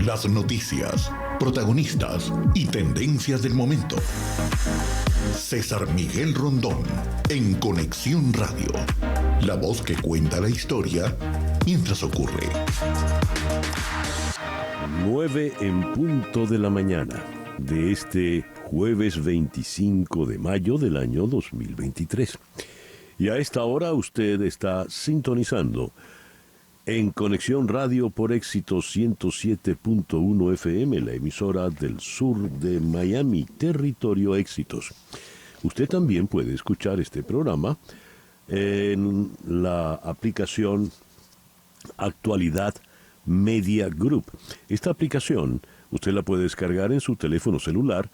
Las noticias, protagonistas y tendencias del momento. César Miguel Rondón, en Conexión Radio. La voz que cuenta la historia mientras ocurre. 9 en punto de la mañana de este jueves 25 de mayo del año 2023. Y a esta hora usted está sintonizando en Conexión Radio por Éxitos 107.1 FM, la emisora del sur de Miami, territorio Éxitos. Usted también puede escuchar este programa en la aplicación Actualidad Media Group. Esta aplicación usted la puede descargar en su teléfono celular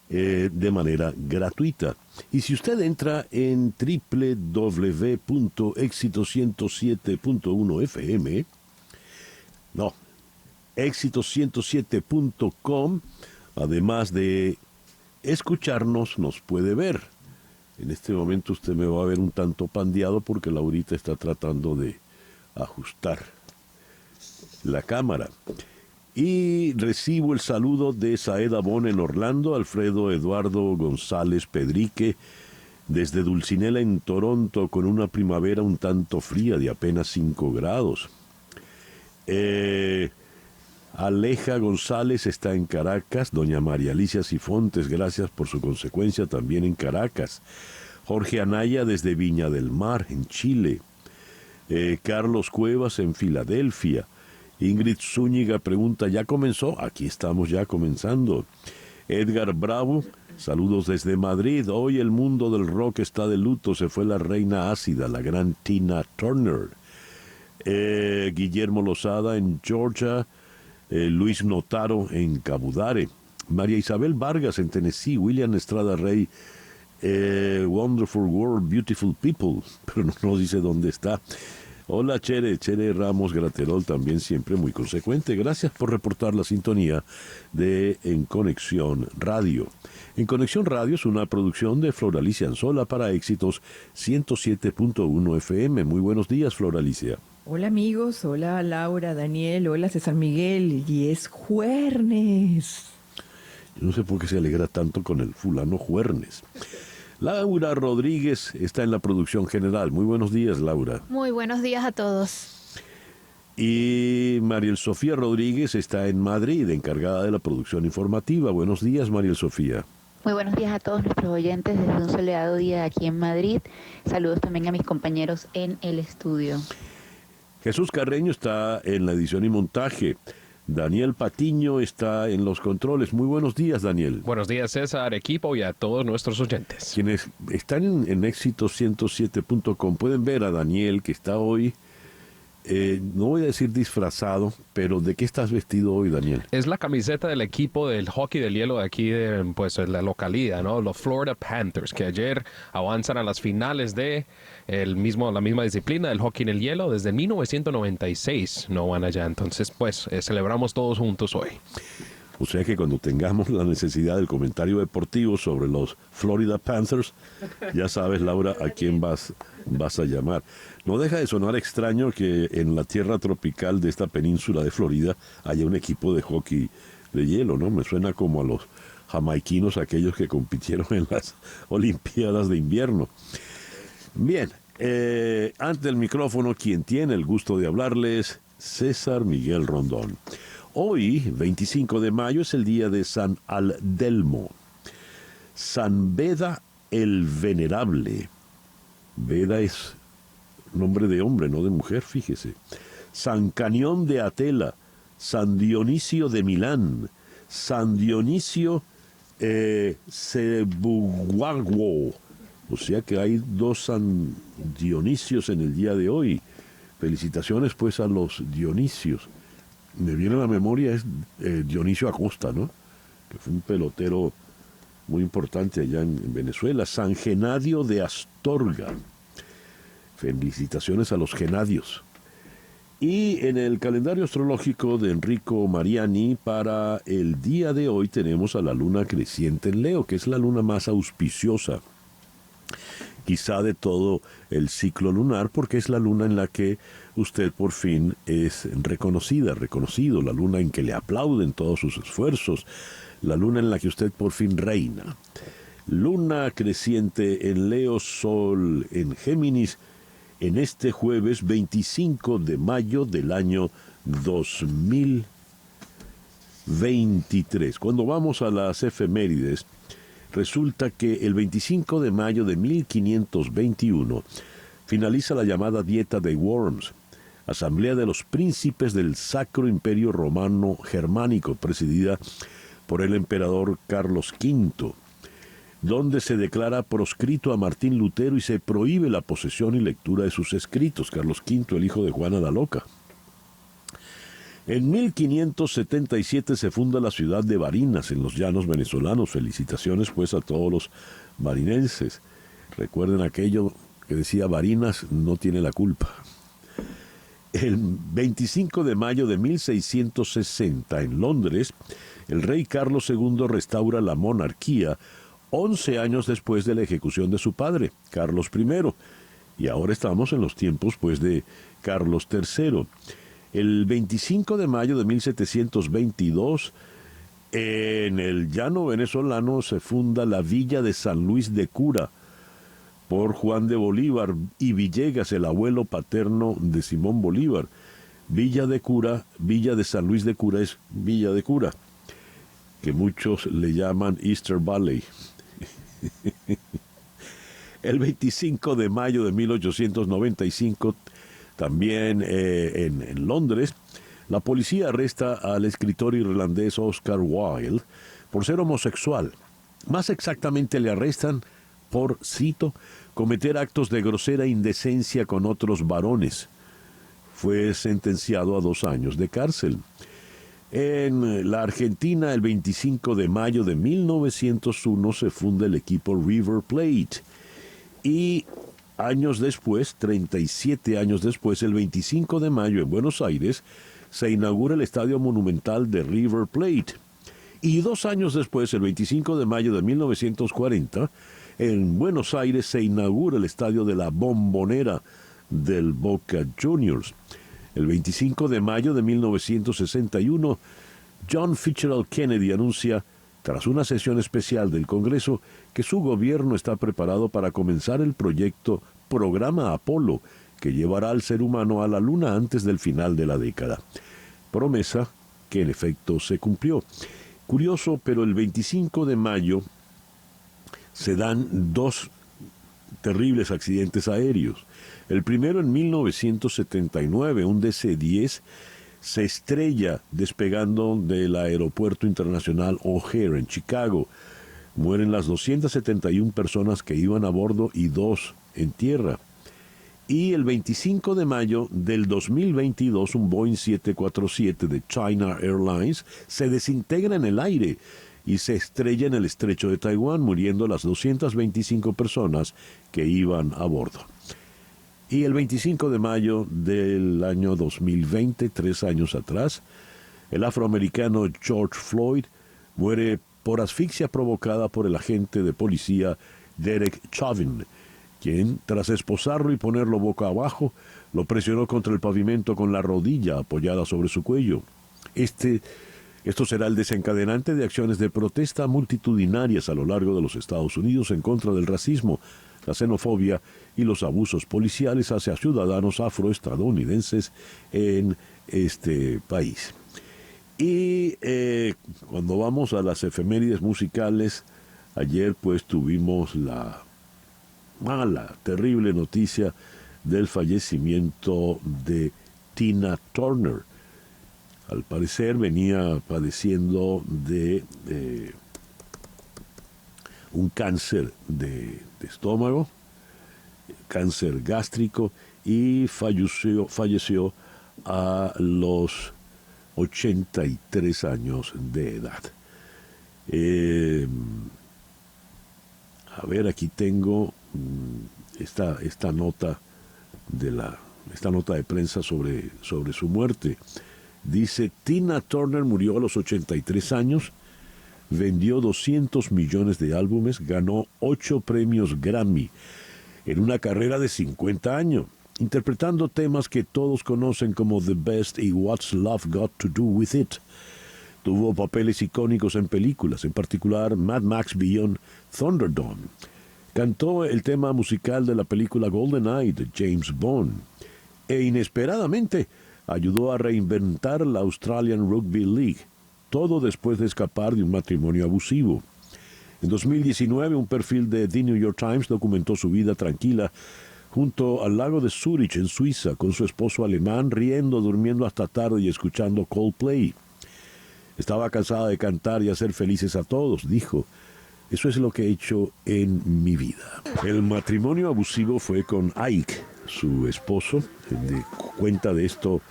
de manera gratuita. Y si usted entra en www.éxitos107.1fm, no, éxitos107.com, además de escucharnos, nos puede ver. En este momento usted me va a ver un tanto pandeado porque Laurita está tratando de ajustar la cámara. Y recibo el saludo de Saeda Bon en Orlando, Alfredo Eduardo González Pedrique, desde Dulcinella en Toronto, con una primavera un tanto fría de apenas 5 grados. Aleja González está en Caracas, doña María Alicia Sifontes, gracias por su consecuencia, también en Caracas. Jorge Anaya desde Viña del Mar, en Chile. Carlos Cuevas en Filadelfia. Ingrid Zúñiga pregunta, ¿ya comenzó? Aquí estamos ya comenzando. Edgar Bravo, saludos desde Madrid. Hoy el mundo del rock está de luto. Se fue la reina ácida, la gran Tina Turner. Guillermo Lozada en Georgia. Luis Notaro en Cabudare. María Isabel Vargas en Tennessee. William Estrada Rey. Wonderful World, Beautiful People. Pero no nos dice dónde está. Hola Chere Ramos Graterol, también siempre muy consecuente. Gracias por reportar la sintonía de En Conexión Radio. En Conexión Radio es una producción de Floralicia Anzola para Éxitos 107.1 FM. Muy buenos días, Floralicia. Hola amigos, hola Laura, Daniel, hola César Miguel, y es jueves. Yo no sé por qué se alegra tanto con el fulano Juernes. Laura Rodríguez está en la producción general. Muy buenos días, Laura. Muy buenos días a todos. Y Mariel Sofía Rodríguez está en Madrid, encargada de la producción informativa. Buenos días, Mariel Sofía. Muy buenos días a todos nuestros oyentes desde un soleado día aquí en Madrid. Saludos también a mis compañeros en el estudio. Jesús Carreño está en la edición y montaje. Daniel Patiño está en los controles. Muy buenos días, Daniel. Buenos días, César, equipo y a todos nuestros oyentes. Quienes están en éxitos107.com pueden ver a Daniel, que está hoy, no voy a decir disfrazado, pero ¿de qué estás vestido hoy, Daniel? Es la camiseta del equipo del hockey del hielo de aquí de la localidad, ¿no? Los Florida Panthers, que ayer avanzan a las finales de la misma disciplina del hockey en el hielo. Desde 1996 no van allá, entonces celebramos todos juntos hoy. O sea que cuando tengamos la necesidad del comentario deportivo sobre los Florida Panthers, ya sabes, Laura, a quién vas a llamar. No deja de sonar extraño que en la tierra tropical de esta península de Florida haya un equipo de hockey de hielo, ¿no? Me suena como a los jamaiquinos, aquellos que compitieron en las Olimpiadas de invierno. Bien, ante el micrófono, quien tiene el gusto de hablarles, César Miguel Rondón. Hoy, 25 de mayo, es el día de San Aldelmo. San Beda el Venerable. Beda es nombre de hombre, no de mujer, fíjese. San Canión de Atela. San Dionisio de Milán. San Dionisio Cebuguagwo. O sea que hay 2 San Dionisios en el día de hoy. Felicitaciones pues a los Dionisios. Me viene a la memoria es Dionisio Acosta, ¿no? Que fue un pelotero muy importante allá en Venezuela. San Genadio de Astorga. Felicitaciones a los Genadios. Y en el calendario astrológico de Enrico Mariani, para el día de hoy tenemos a la luna creciente en Leo, que es la luna más auspiciosa quizá de todo el ciclo lunar, porque es la luna en la que usted por fin es reconocido, la luna en que le aplauden todos sus esfuerzos, la luna en la que usted por fin reina. Luna creciente en Leo, Sol en Géminis, en este jueves 25 de mayo del año 2023. Cuando vamos a las efemérides, resulta que el 25 de mayo de 1521 finaliza la llamada Dieta de Worms, asamblea de los príncipes del Sacro Imperio Romano Germánico, presidida por el emperador Carlos V, donde se declara proscrito a Martín Lutero y se prohíbe la posesión y lectura de sus escritos. Carlos V, el hijo de Juana la Loca. En 1577 se funda la ciudad de Barinas, en los llanos venezolanos. Felicitaciones pues a todos los barinenses. Recuerden aquello que decía: Barinas no tiene la culpa. El 25 de mayo de 1660, en Londres, el rey Carlos II restaura la monarquía 11 años después de la ejecución de su padre, Carlos I. Y ahora estamos en los tiempos pues de Carlos III. El 25 de mayo de 1722, en el llano venezolano se funda la villa de San Luis de Cura por Juan de Bolívar y Villegas, el abuelo paterno de Simón Bolívar. Villa de Cura, Villa de San Luis de Cura es Villa de Cura, que muchos le llaman Easter Valley. El 25 de mayo de 1895, también en Londres, la policía arresta al escritor irlandés Oscar Wilde por ser homosexual. Más exactamente le arrestan por, cito, cometer actos de grosera indecencia con otros varones. Fue sentenciado a 2 años de cárcel. En la Argentina, el 25 de mayo de 1901 se funda el equipo River Plate. Y años después, 37 años después, el 25 de mayo en Buenos Aires, se inaugura el Estadio Monumental de River Plate. Y 2 años después, el 25 de mayo de 1940, en Buenos Aires se inaugura el Estadio de la Bombonera del Boca Juniors. El 25 de mayo de 1961, John Fitzgerald Kennedy anuncia, tras una sesión especial del Congreso, que su gobierno está preparado para comenzar el proyecto Programa Apolo, que llevará al ser humano a la Luna antes del final de la década. Promesa que en efecto se cumplió. Curioso, pero el 25 de mayo se dan 2 terribles accidentes aéreos. El primero en 1979, un DC-10 se estrella despegando del aeropuerto internacional O'Hare en Chicago. Mueren las 271 personas que iban a bordo y 2 en tierra. Y el 25 de mayo del 2022, un Boeing 747 de China Airlines se desintegra en el aire y se estrella en el estrecho de Taiwán, muriendo las 225 personas que iban a bordo. Y el 25 de mayo del año 2020, 3 años atrás, el afroamericano George Floyd muere por asfixia provocada por el agente de policía Derek Chauvin, quien, tras esposarlo y ponerlo boca abajo, lo presionó contra el pavimento con la rodilla apoyada sobre su cuello. Esto será el desencadenante de acciones de protesta multitudinarias a lo largo de los Estados Unidos en contra del racismo, la xenofobia y los abusos policiales hacia ciudadanos afroestadounidenses en este país. Y cuando vamos a las efemérides musicales, ayer pues tuvimos la mala, terrible noticia del fallecimiento de Tina Turner. Al parecer venía padeciendo de un cáncer de estómago, cáncer gástrico, y falleció a los 83 años de edad. A ver, aquí tengo esta nota de prensa sobre su muerte. Dice: Tina Turner murió a los 83 años, vendió 200 millones de álbumes, ganó 8 premios Grammy en una carrera de 50 años. interpretando temas que todos conocen como The Best y What's Love Got to Do With It. Tuvo papeles icónicos en películas, en particular Mad Max Beyond Thunderdome. Cantó el tema musical de la película GoldenEye de James Bond. E inesperadamente ayudó a reinventar la Australian Rugby League, todo después de escapar de un matrimonio abusivo. En 2019, un perfil de The New York Times documentó su vida tranquila junto al lago de Zurich, en Suiza, con su esposo alemán, riendo, durmiendo hasta tarde y escuchando Coldplay. Estaba cansada de cantar y hacer felices a todos, dijo. Eso es lo que he hecho en mi vida. El matrimonio abusivo fue con Ike, su esposo. De cuenta de esto,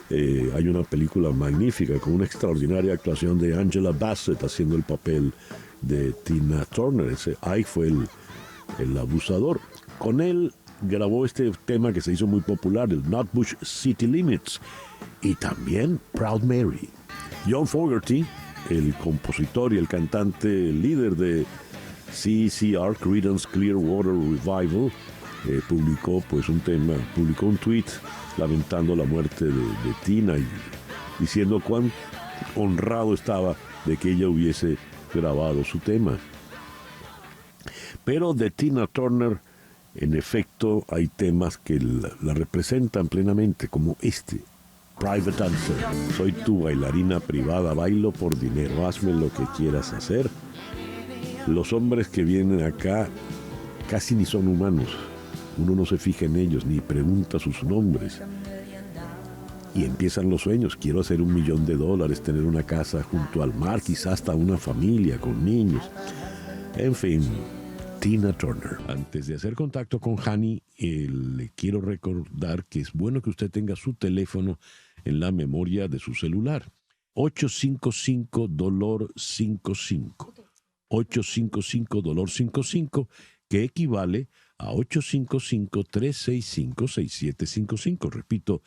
hay una película magnífica con una extraordinaria actuación de Angela Bassett haciendo el papel de Tina Turner. Ese Ike fue el abusador. Con él grabó este tema que se hizo muy popular, el Nutbush City Limits, y también Proud Mary. John Fogerty, el compositor y el cantante líder de CCR, Creedence Clearwater Revival, publicó un tweet lamentando la muerte de Tina y diciendo cuán honrado estaba de que ella hubiese grabado su tema. Pero de Tina Turner, en efecto, hay temas que la representan plenamente, como este, Private Dancer. Soy tu bailarina privada, bailo por dinero, hazme lo que quieras hacer. Los hombres que vienen acá casi ni son humanos. Uno no se fija en ellos, ni pregunta sus nombres. Y empiezan los sueños. Quiero hacer $1 millón, tener una casa junto al mar, quizás hasta una familia con niños. En fin, Tina Turner. Antes de hacer contacto con Hani, le quiero recordar que es bueno que usted tenga su teléfono en la memoria de su celular. 855-DOLOR55. 855-DOLOR55, que equivale a 855-365-6755. Repito,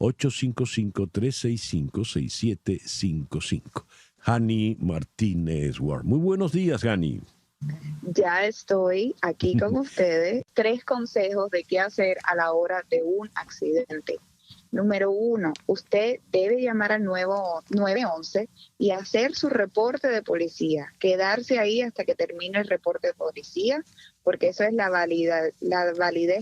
855-365-6755. Hani Martínez Ward. Muy buenos días, Hani. Ya estoy aquí con ustedes. 3 consejos de qué hacer a la hora de un accidente. Número 1, usted debe llamar al 911 y hacer su reporte de policía. Quedarse ahí hasta que termine el reporte de policía, porque eso es la validez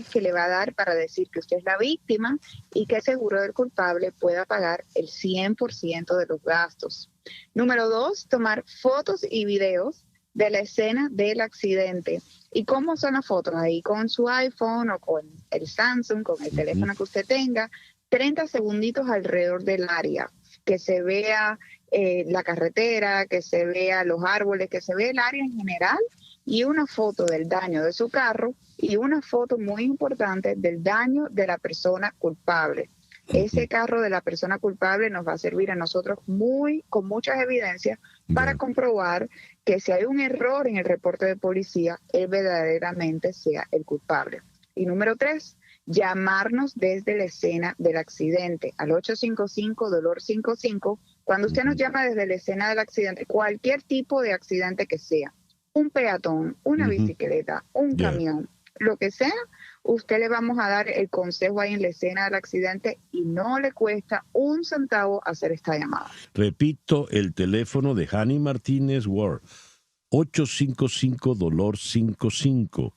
que le va a dar para decir que usted es la víctima y que el seguro del culpable pueda pagar el 100% de los gastos. Número 2, tomar fotos y videos de la escena del accidente. ¿Y cómo son las fotos? Ahí con su iPhone o con el Samsung, con el teléfono que usted tenga, 30 segunditos alrededor del área, que se vea la carretera, que se vea los árboles, que se vea el área en general, y una foto del daño de su carro y una foto muy importante del daño de la persona culpable. Ese carro de la persona culpable nos va a servir a nosotros con muchas evidencias para comprobar que si hay un error en el reporte de policía, él verdaderamente sea el culpable. Y número 3, llamarnos desde la escena del accidente al 855-DOLOR55. Cuando usted nos llama desde la escena del accidente, cualquier tipo de accidente que sea, un peatón, una bicicleta, un camión, lo que sea, usted le vamos a dar el consejo ahí en la escena del accidente y no le cuesta un centavo hacer esta llamada. Repito, el teléfono de Hani Martínez Ward, 855-DOLOR55.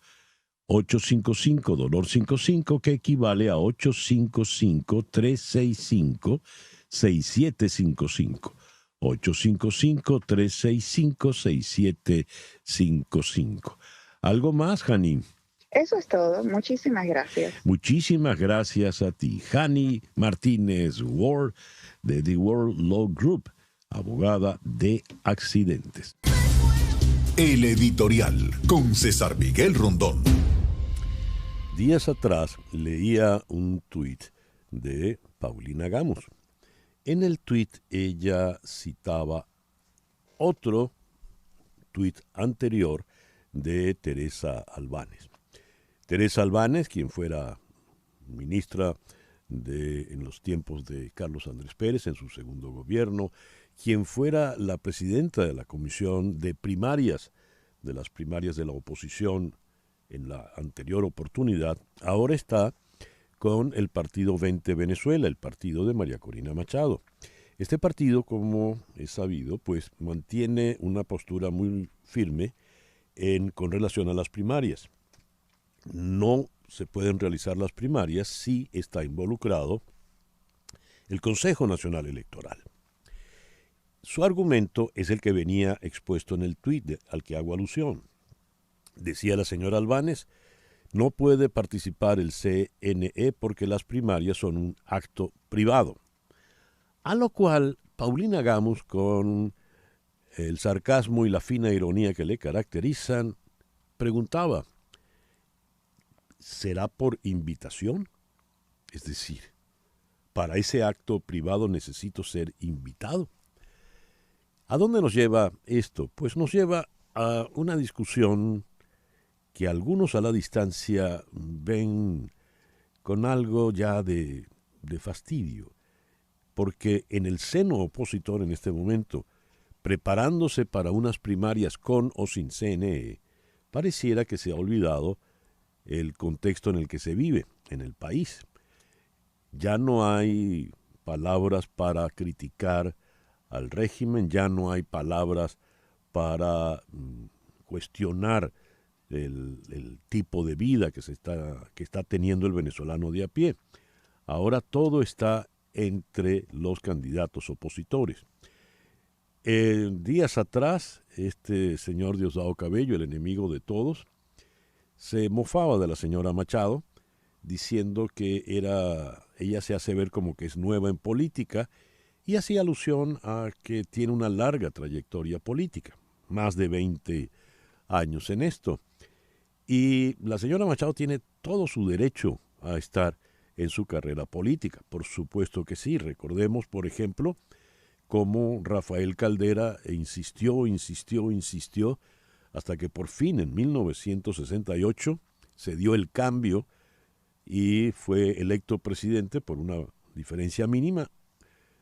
855-DOLOR55, que equivale a 855-365-6755. 855-365-6755. ¿Algo más, Hani? Eso es todo. Muchísimas gracias. Muchísimas gracias a ti. Hani Martínez Ward, de The World Law Group, abogada de accidentes. El editorial con César Miguel Rondón. Días atrás leía un tuit de Paulina Gamos. En el tuit ella citaba otro tuit anterior de Teresa Albáñez. Teresa Albáñez, quien fuera ministra en los tiempos de Carlos Andrés Pérez, en su segundo gobierno, quien fuera la presidenta de la comisión de primarias, de las primarias de la oposición en la anterior oportunidad, ahora está con el partido 20 Venezuela, el partido de María Corina Machado. Este partido, como es sabido, pues mantiene una postura muy firme con relación a las primarias. No se pueden realizar las primarias si está involucrado el Consejo Nacional Electoral. Su argumento es el que venía expuesto en el tuit al que hago alusión. Decía la señora Albáñez, no puede participar el CNE porque las primarias son un acto privado. A lo cual Paulina Gamos, con el sarcasmo y la fina ironía que le caracterizan, preguntaba, ¿será por invitación? Es decir, para ese acto privado necesito ser invitado. ¿A dónde nos lleva esto? Pues nos lleva a una discusión que algunos a la distancia ven con algo ya de fastidio, porque en el seno opositor en este momento, preparándose para unas primarias con o sin CNE, pareciera que se ha olvidado el contexto en el que se vive en el país. Ya no hay palabras para criticar al régimen, ya no hay palabras para cuestionar el tipo de vida que está teniendo el venezolano de a pie. Ahora todo está entre los candidatos opositores. Días atrás, este señor Diosdado Cabello, el enemigo de todos, se mofaba de la señora Machado, diciendo que ella se hace ver como que es nueva en política y hacía alusión a que tiene una larga trayectoria política, más de 20 años en esto. Y la señora Machado tiene todo su derecho a estar en su carrera política. Por supuesto que sí. Recordemos, por ejemplo, cómo Rafael Caldera insistió, hasta que por fin en 1968 se dio el cambio y fue electo presidente por una diferencia mínima,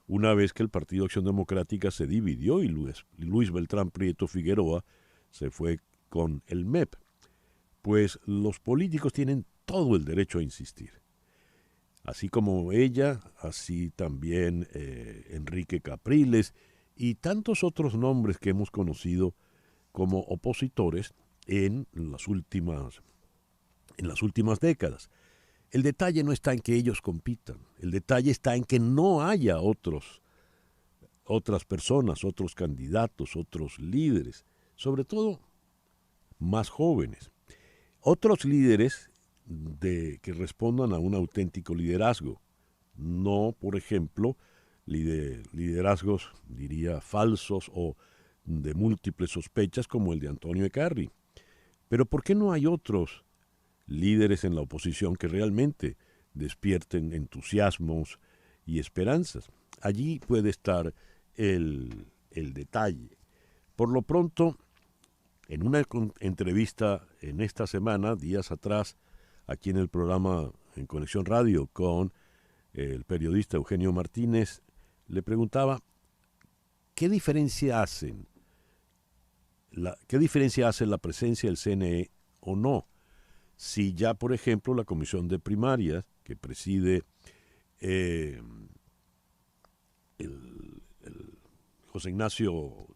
una vez que el Partido Acción Democrática se dividió y Luis Beltrán Prieto Figueroa se fue con el MEP. Pues los políticos tienen todo el derecho a insistir. Así como ella, así también Enrique Capriles y tantos otros nombres que hemos conocido como opositores en las últimas décadas. El detalle no está en que ellos compitan, el detalle está en que no haya otras personas, otros candidatos, otros líderes, sobre todo más jóvenes. Otros líderes que respondan a un auténtico liderazgo, no, por ejemplo, liderazgos, diría, falsos o de múltiples sospechas como el de Antonio Ecarri. Pero ¿por qué no hay otros líderes en la oposición que realmente despierten entusiasmos y esperanzas? Allí puede estar el detalle. Por lo pronto, en una entrevista en esta semana, días atrás, aquí en el programa En Conexión Radio con el periodista Eugenio Martínez, le preguntaba ¿qué diferencia hace la presencia del CNE o no? Si ya, por ejemplo, la comisión de primarias que preside José Ignacio,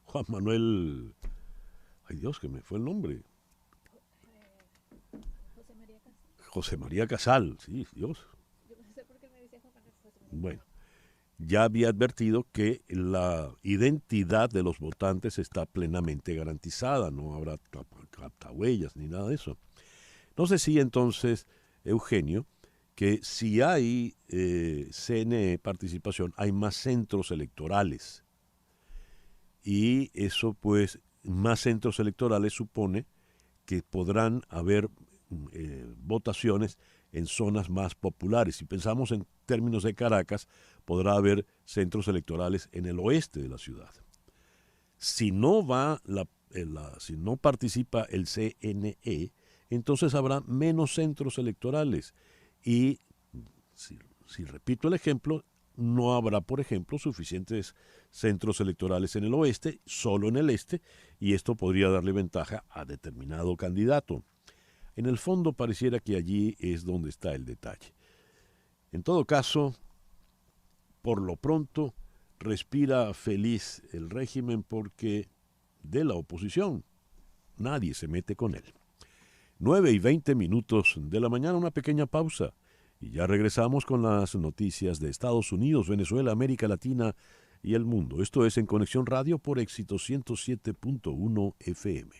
Juan Manuel, ay Dios, que me fue el nombre. José María Casal, sí, Dios. Bueno, ya había advertido que la identidad de los votantes está plenamente garantizada, no habrá captahuellas ni nada de eso. No sé si entonces, Eugenio, que si hay CNE participación, hay más centros electorales. Y eso, pues, más centros electorales supone que podrán haber votaciones en zonas más populares. Si pensamos en términos de Caracas, podrá haber centros electorales en el oeste de la ciudad. Si no si no participa el CNE, entonces habrá menos centros electorales. Y si repito el ejemplo, no habrá, por ejemplo, suficientes centros electorales en el oeste, solo en el este, y esto podría darle ventaja a determinado candidato. en el fondo pareciera que allí es donde está el detalle. En todo caso, por lo pronto, respira feliz el régimen porque de la oposición nadie se mete con él. 9:20 de la mañana, una pequeña pausa. Y ya regresamos con las noticias de Estados Unidos, Venezuela, América Latina y el mundo. Esto es En Conexión Radio por Éxito 107.1 FM.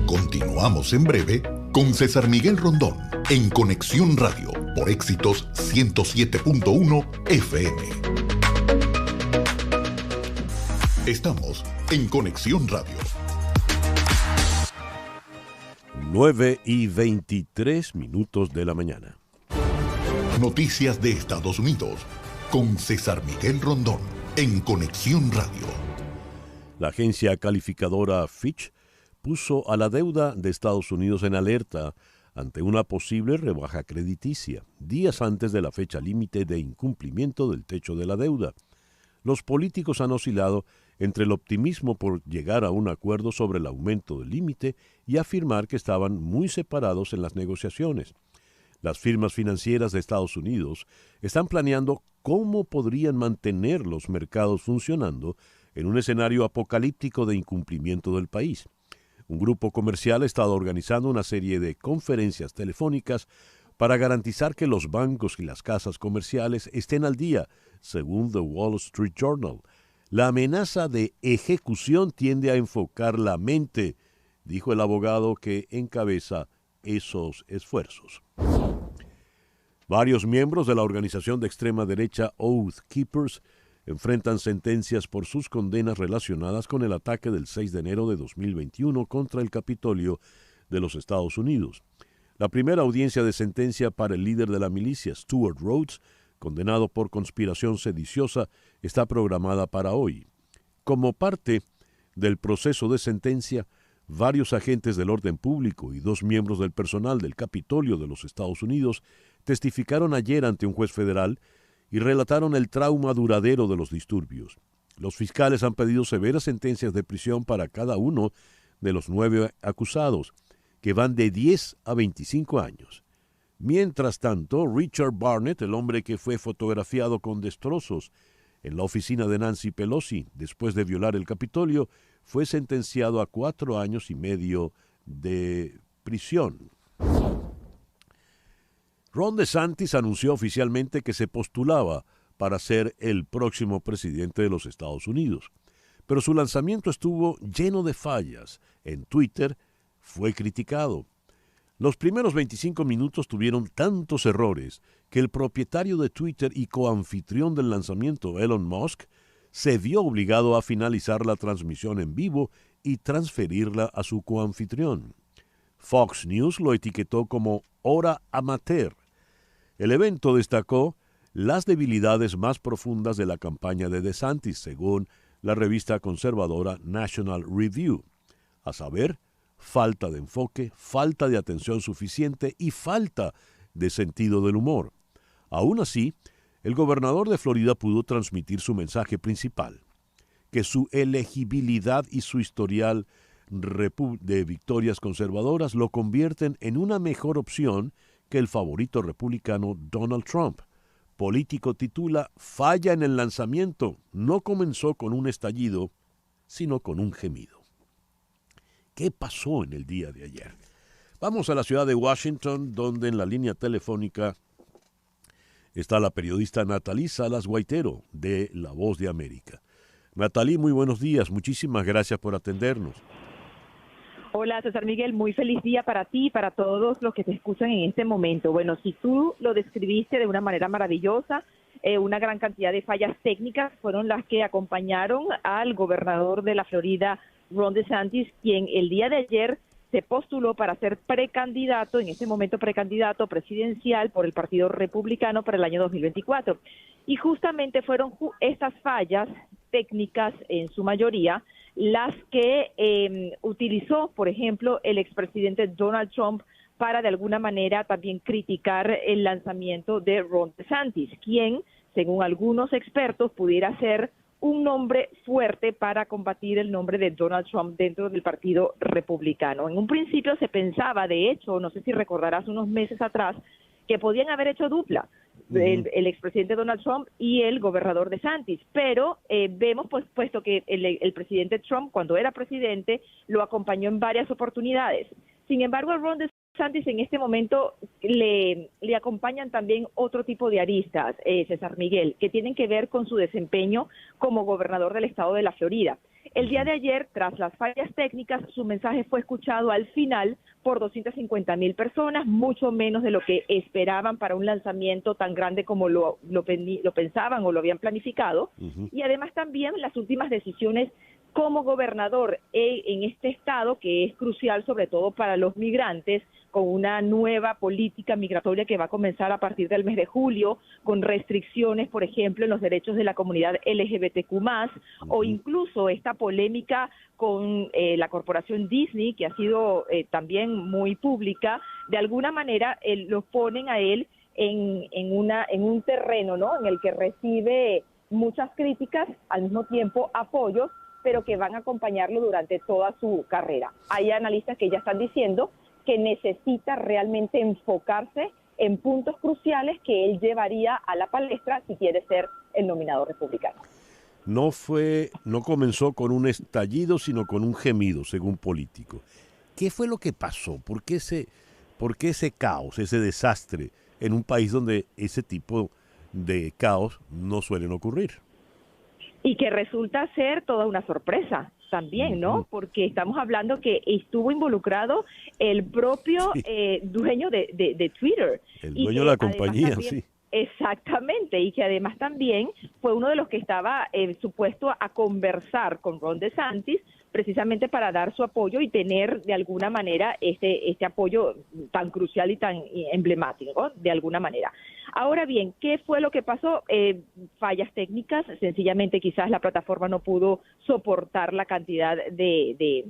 Continuamos en breve con César Miguel Rondón en Conexión Radio por Éxitos 107.1 FM. Estamos en Conexión Radio. 9:23 de la mañana. Noticias de Estados Unidos con César Miguel Rondón en Conexión Radio. La agencia calificadora Fitch puso a la deuda de Estados Unidos en alerta ante una posible rebaja crediticia, días antes de la fecha límite de incumplimiento del techo de la deuda. Los políticos han oscilado entre el optimismo por llegar a un acuerdo sobre el aumento del límite y afirmar que estaban muy separados en las negociaciones. Las firmas financieras de Estados Unidos están planeando cómo podrían mantener los mercados funcionando en un escenario apocalíptico de incumplimiento del país. Un grupo comercial ha estado organizando una serie de conferencias telefónicas para garantizar que los bancos y las casas comerciales estén al día, según The Wall Street Journal. La amenaza de ejecución tiende a enfocar la mente, dijo el abogado que encabeza esos esfuerzos. Varios miembros de la organización de extrema derecha Oath Keepers enfrentan sentencias por sus condenas relacionadas con el ataque del 6 de enero de 2021 contra el Capitolio de los Estados Unidos. La primera audiencia de sentencia para el líder de la milicia, Stuart Rhodes, condenado por conspiración sediciosa, está programada para hoy. Como parte del proceso de sentencia, varios agentes del orden público y 2 miembros del personal del Capitolio de los Estados Unidos testificaron ayer ante un juez federal y relataron el trauma duradero de los disturbios. Los fiscales han pedido severas sentencias de prisión para cada uno de los 9 acusados, que van de 10 a 25 años. Mientras tanto, Richard Barnett, el hombre que fue fotografiado con destrozos en la oficina de Nancy Pelosi después de violar el Capitolio, fue sentenciado a 4 años y medio de prisión. Ron DeSantis anunció oficialmente que se postulaba para ser el próximo presidente de los Estados Unidos, pero su lanzamiento estuvo lleno de fallas. En Twitter fue criticado. Los primeros 25 minutos tuvieron tantos errores que el propietario de Twitter y coanfitrión del lanzamiento, Elon Musk, se vio obligado a finalizar la transmisión en vivo y transferirla a su coanfitrión. Fox News lo etiquetó como hora amateur. El evento destacó las debilidades más profundas de la campaña de DeSantis, según la revista conservadora National Review, a saber, falta de enfoque, falta de atención suficiente y falta de sentido del humor. Aún así, el gobernador de Florida pudo transmitir su mensaje principal, que su elegibilidad y su historial de victorias conservadoras lo convierten en una mejor opción que el favorito republicano Donald Trump. Político titula "Falla en el lanzamiento, no comenzó con un estallido, sino con un gemido". ¿Qué pasó en el día de ayer? Vamos a la ciudad de Washington, donde en la línea telefónica está la periodista Natalie Salas Guaitero, de La Voz de América. Natalie, muy buenos días. Muchísimas gracias por atendernos. Hola, César Miguel. Muy feliz día para ti y para todos los que te escuchan en este momento. Bueno, si tú lo describiste de una manera maravillosa, una gran cantidad de fallas técnicas fueron las que acompañaron al gobernador de la Florida, Ron DeSantis, quien el día de ayer se postuló para ser precandidato, en este momento precandidato presidencial por el Partido Republicano para el año 2024. Y justamente fueron estas fallas técnicas, en su mayoría, las que utilizó, por ejemplo, el expresidente Donald Trump para de alguna manera también criticar el lanzamiento de Ron DeSantis, quien, según algunos expertos, pudiera ser un nombre fuerte para combatir el nombre de Donald Trump dentro del Partido Republicano. En un principio se pensaba, de hecho, no sé si recordarás unos meses atrás, que podían haber hecho dupla, el expresidente Donald Trump y el gobernador DeSantis, pero vemos, pues, puesto que el presidente Trump, cuando era presidente, lo acompañó en varias oportunidades. Sin embargo, a Ron DeSantis en este momento le acompañan también otro tipo de aristas, César Miguel, que tienen que ver con su desempeño como gobernador del estado de la Florida. El día de ayer, tras las fallas técnicas, su mensaje fue escuchado al final por 250,000 personas, mucho menos de lo que esperaban para un lanzamiento tan grande como lo pensaban o lo habían planificado. Y además también las últimas decisiones como gobernador en este estado, que es crucial sobre todo para los migrantes, con una nueva política migratoria que va a comenzar a partir del mes de julio, con restricciones, por ejemplo, en los derechos de la comunidad LGBTQ+, o incluso esta polémica con la corporación Disney, que ha sido también muy pública. De alguna manera lo ponen a él en un terreno, ¿no?, en el que recibe muchas críticas, al mismo tiempo apoyos, pero que van a acompañarlo durante toda su carrera. Hay analistas que ya están diciendo que necesita realmente enfocarse en puntos cruciales que él llevaría a la palestra si quiere ser el nominado republicano. No comenzó con un estallido, sino con un gemido, según Político. ¿Qué fue lo que pasó? ¿Por qué ese caos, ese desastre en un país donde ese tipo de caos no suelen ocurrir? Y que resulta ser toda una sorpresa también, ¿no? Porque estamos hablando que estuvo involucrado el propio dueño de Twitter. El dueño de la compañía, también, sí. Exactamente, y que además también fue uno de los que estaba supuesto a conversar con Ron DeSantis, precisamente para dar su apoyo y tener de alguna manera este apoyo tan crucial y tan emblemático, de alguna manera. Ahora bien, ¿qué fue lo que pasó? Fallas técnicas, sencillamente quizás la plataforma no pudo soportar la cantidad de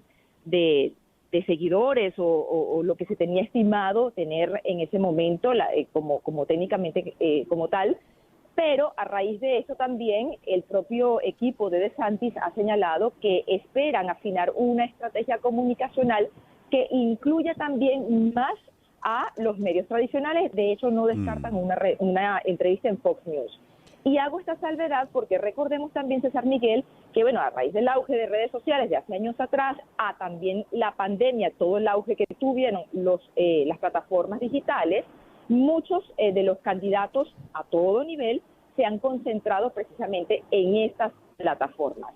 seguidores o lo que se tenía estimado tener en ese momento como técnicamente como tal. Pero a raíz de eso también el propio equipo de DeSantis ha señalado que esperan afinar una estrategia comunicacional que incluya también más a los medios tradicionales. De hecho, no descartan una entrevista en Fox News. Y hago esta salvedad porque recordemos también, César Miguel, que bueno, a raíz del auge de redes sociales de hace años atrás, a también la pandemia, todo el auge que tuvieron las plataformas digitales, muchos de los candidatos a todo nivel se han concentrado precisamente en estas plataformas.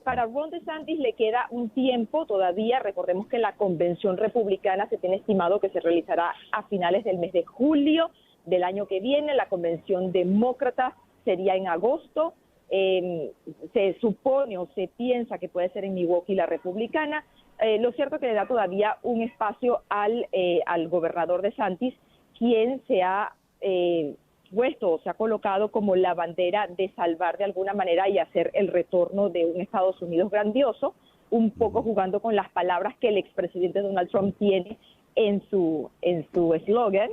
Para Ron DeSantis le queda un tiempo todavía. Recordemos que la convención republicana se tiene estimado que se realizará a finales del mes de julio del año que viene. La convención demócrata sería en agosto. Se supone o se piensa que puede ser en Milwaukee la republicana. Lo cierto es que le da todavía un espacio al gobernador DeSantis, quien se ha puesto o se ha colocado como la bandera de salvar de alguna manera y hacer el retorno de un Estados Unidos grandioso, un poco jugando con las palabras que el expresidente Donald Trump tiene en su eslogan.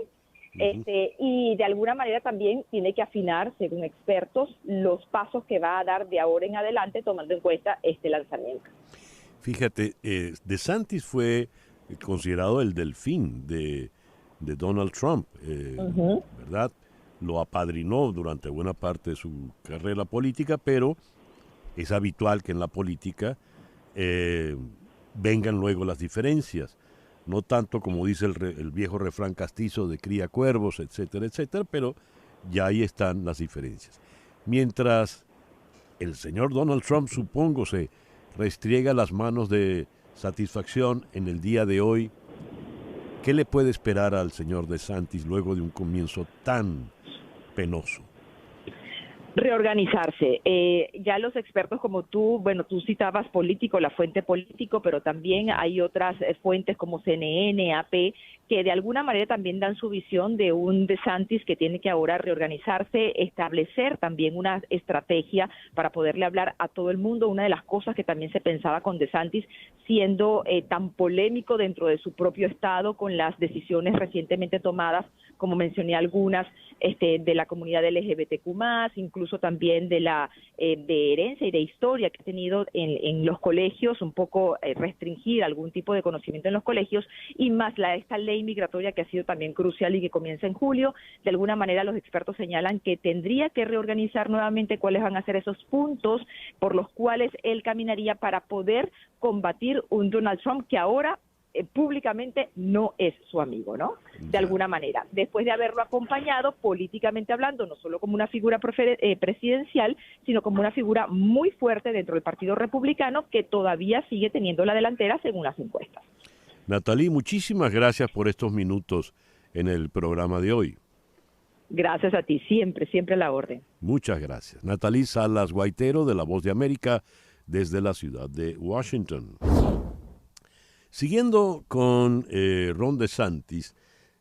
Y de alguna manera también tiene que afinar, según expertos, los pasos que va a dar de ahora en adelante, tomando en cuenta este lanzamiento. Fíjate, DeSantis fue considerado el delfín de Donald Trump, ¿verdad? Lo apadrinó durante buena parte de su carrera política, pero es habitual que en la política vengan luego las diferencias. No tanto como dice el viejo refrán castizo de cría cuervos, etcétera, etcétera, pero ya ahí están las diferencias. Mientras el señor Donald Trump, supongo, se restriega las manos de satisfacción en el día de hoy, ¿qué le puede esperar al señor DeSantis luego de un comienzo tan penoso? Reorganizarse. Ya los expertos como tú, bueno, tú citabas Político, la fuente Político, pero también hay otras fuentes como CNN, AP, que de alguna manera también dan su visión de un DeSantis que tiene que ahora reorganizarse, establecer también una estrategia para poderle hablar a todo el mundo. Una de las cosas que también se pensaba con DeSantis, siendo tan polémico dentro de su propio estado con las decisiones recientemente tomadas como mencioné algunas, de la comunidad LGBTQ+, incluso también de la de herencia y de historia que ha tenido en los colegios, un poco restringir algún tipo de conocimiento en los colegios, y más esta ley migratoria que ha sido también crucial y que comienza en julio. De alguna manera los expertos señalan que tendría que reorganizar nuevamente cuáles van a ser esos puntos por los cuales él caminaría para poder combatir un Donald Trump que ahora públicamente no es su amigo, ¿no? De alguna manera, después de haberlo acompañado políticamente hablando, no solo como una figura presidencial, sino como una figura muy fuerte dentro del Partido Republicano que todavía sigue teniendo la delantera según las encuestas. Natalie, muchísimas gracias por estos minutos en el programa de hoy. Gracias a ti, siempre a la orden. Muchas gracias. Natalie Salas Guaitero, de La Voz de América, desde la ciudad de Washington. Siguiendo con Ron DeSantis,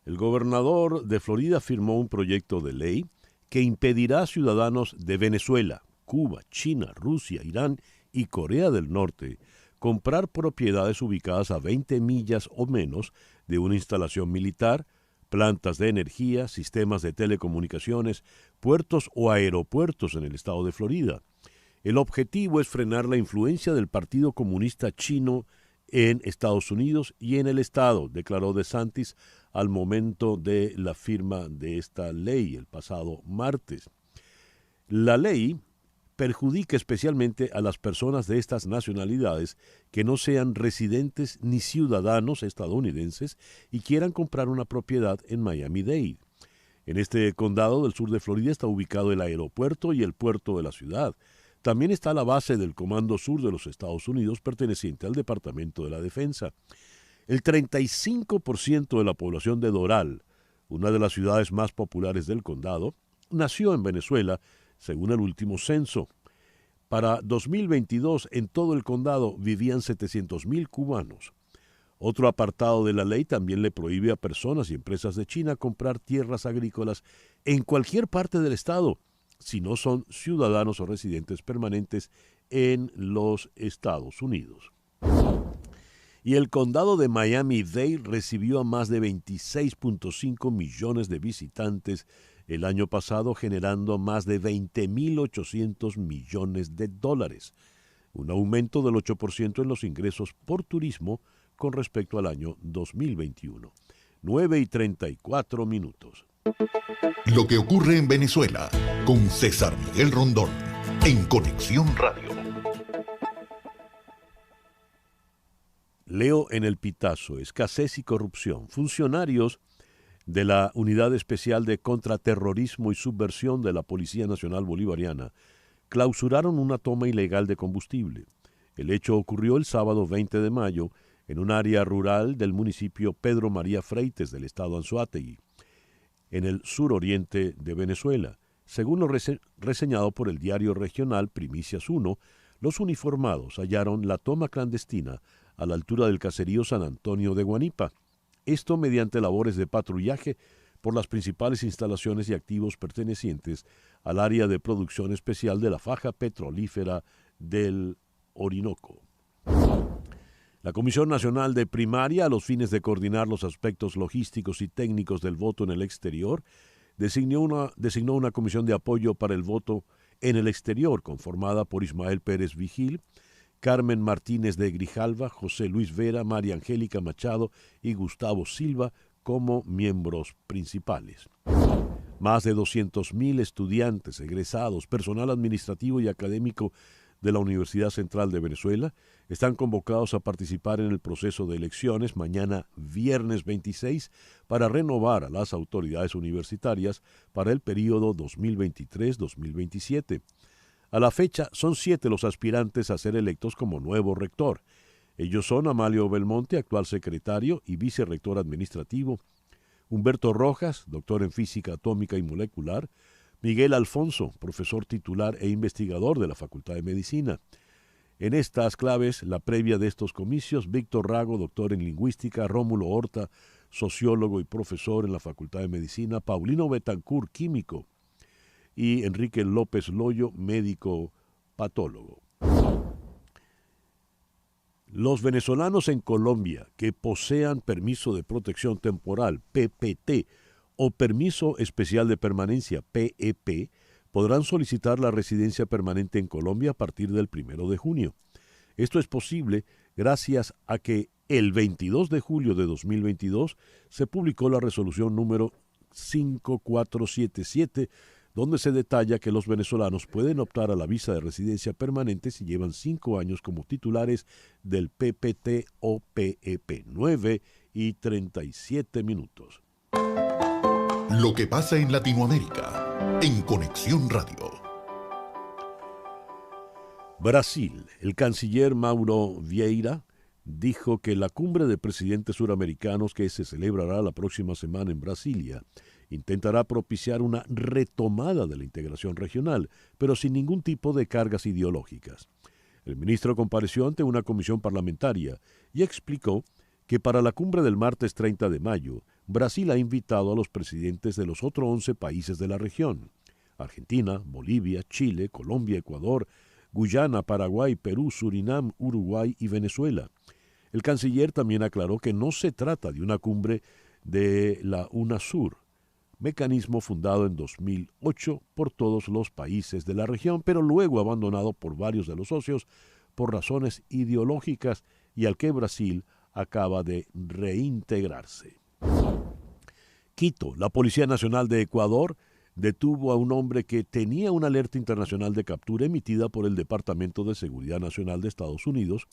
el gobernador de Florida firmó un proyecto de ley que impedirá a ciudadanos de Venezuela, Cuba, China, Rusia, Irán y Corea del Norte comprar propiedades ubicadas a 20 millas o menos de una instalación militar, plantas de energía, sistemas de telecomunicaciones, puertos o aeropuertos en el estado de Florida. El objetivo es frenar la influencia del Partido Comunista Chino en Estados Unidos y en el estado, declaró DeSantis al momento de la firma de esta ley el pasado martes. La ley perjudica especialmente a las personas de estas nacionalidades que no sean residentes ni ciudadanos estadounidenses y quieran comprar una propiedad en Miami-Dade. En este condado del sur de Florida está ubicado el aeropuerto y el puerto de la ciudad. También está la base del Comando Sur de los Estados Unidos, perteneciente al Departamento de la Defensa. El 35% de la población de Doral, una de las ciudades más populares del condado, nació en Venezuela, según el último censo. Para 2022, en todo el condado vivían 700,000 cubanos. Otro apartado de la ley también le prohíbe a personas y empresas de China comprar tierras agrícolas en cualquier parte del estado, si no son ciudadanos o residentes permanentes en los Estados Unidos. Y el condado de Miami-Dade recibió a más de 26.5 millones de visitantes el año pasado, generando más de 20.800 millones de dólares, un aumento del 8% en los ingresos por turismo con respecto al año 2021. 9:34. Lo que ocurre en Venezuela con César Miguel Rondón en Conexión Radio. Leo en el Pitazo: escasez y corrupción. Funcionarios de la Unidad Especial de Contraterrorismo y Subversión de la Policía Nacional Bolivariana clausuraron una toma ilegal de combustible. El hecho ocurrió el sábado 20 de mayo en un área rural del municipio Pedro María Freites del estado Anzoátegui, en el suroriente de Venezuela. Según lo reseñado por el diario regional Primicias 1, los uniformados hallaron la toma clandestina a la altura del caserío San Antonio de Guanipa. Esto mediante labores de patrullaje por las principales instalaciones y activos pertenecientes al área de producción especial de la faja petrolífera del Orinoco. La Comisión Nacional de Primaria, a los fines de coordinar los aspectos logísticos y técnicos del voto en el exterior, designó una comisión de apoyo para el voto en el exterior, conformada por Ismael Pérez Vigil, Carmen Martínez de Grijalva, José Luis Vera, María Angélica Machado y Gustavo Silva como miembros principales. Más de 200,000 estudiantes, egresados, personal administrativo y académico de la Universidad Central de Venezuela están convocados a participar en el proceso de elecciones mañana viernes 26 para renovar a las autoridades universitarias para el período 2023-2027. A la fecha son 7 los aspirantes a ser electos como nuevo rector. Ellos son Amalio Belmonte, actual secretario y vicerrector administrativo, Humberto Rojas, doctor en física atómica y molecular, Miguel Alfonso, profesor titular e investigador de la Facultad de Medicina. En estas claves, la previa de estos comicios, Víctor Rago, doctor en lingüística, Rómulo Horta, sociólogo y profesor en la Facultad de Medicina, Paulino Betancourt, químico, y Enrique López Loyo, médico patólogo. Los venezolanos en Colombia que posean permiso de protección temporal, PPT, o permiso especial de permanencia, PEP, podrán solicitar la residencia permanente en Colombia a partir del 1 de junio. Esto es posible gracias a que el 22 de julio de 2022 se publicó la resolución número 5477, donde se detalla que los venezolanos pueden optar a la visa de residencia permanente si llevan 5 años como titulares del PPT o PEP. 9:37. Lo que pasa en Latinoamérica, en Conexión Radio. Brasil. El canciller Mauro Vieira dijo que la cumbre de presidentes suramericanos que se celebrará la próxima semana en Brasilia intentará propiciar una retomada de la integración regional, pero sin ningún tipo de cargas ideológicas. El ministro compareció ante una comisión parlamentaria y explicó que para la cumbre del martes 30 de mayo, Brasil ha invitado a los presidentes de los otros 11 países de la región: Argentina, Bolivia, Chile, Colombia, Ecuador, Guyana, Paraguay, Perú, Surinam, Uruguay y Venezuela. El canciller también aclaró que no se trata de una cumbre de la UNASUR, mecanismo fundado en 2008 por todos los países de la región, pero luego abandonado por varios de los socios por razones ideológicas y al que Brasil acaba de reintegrarse. Quito. La Policía Nacional de Ecuador detuvo a un hombre que tenía una alerta internacional de captura emitida por el Departamento de Seguridad Nacional de Estados Unidos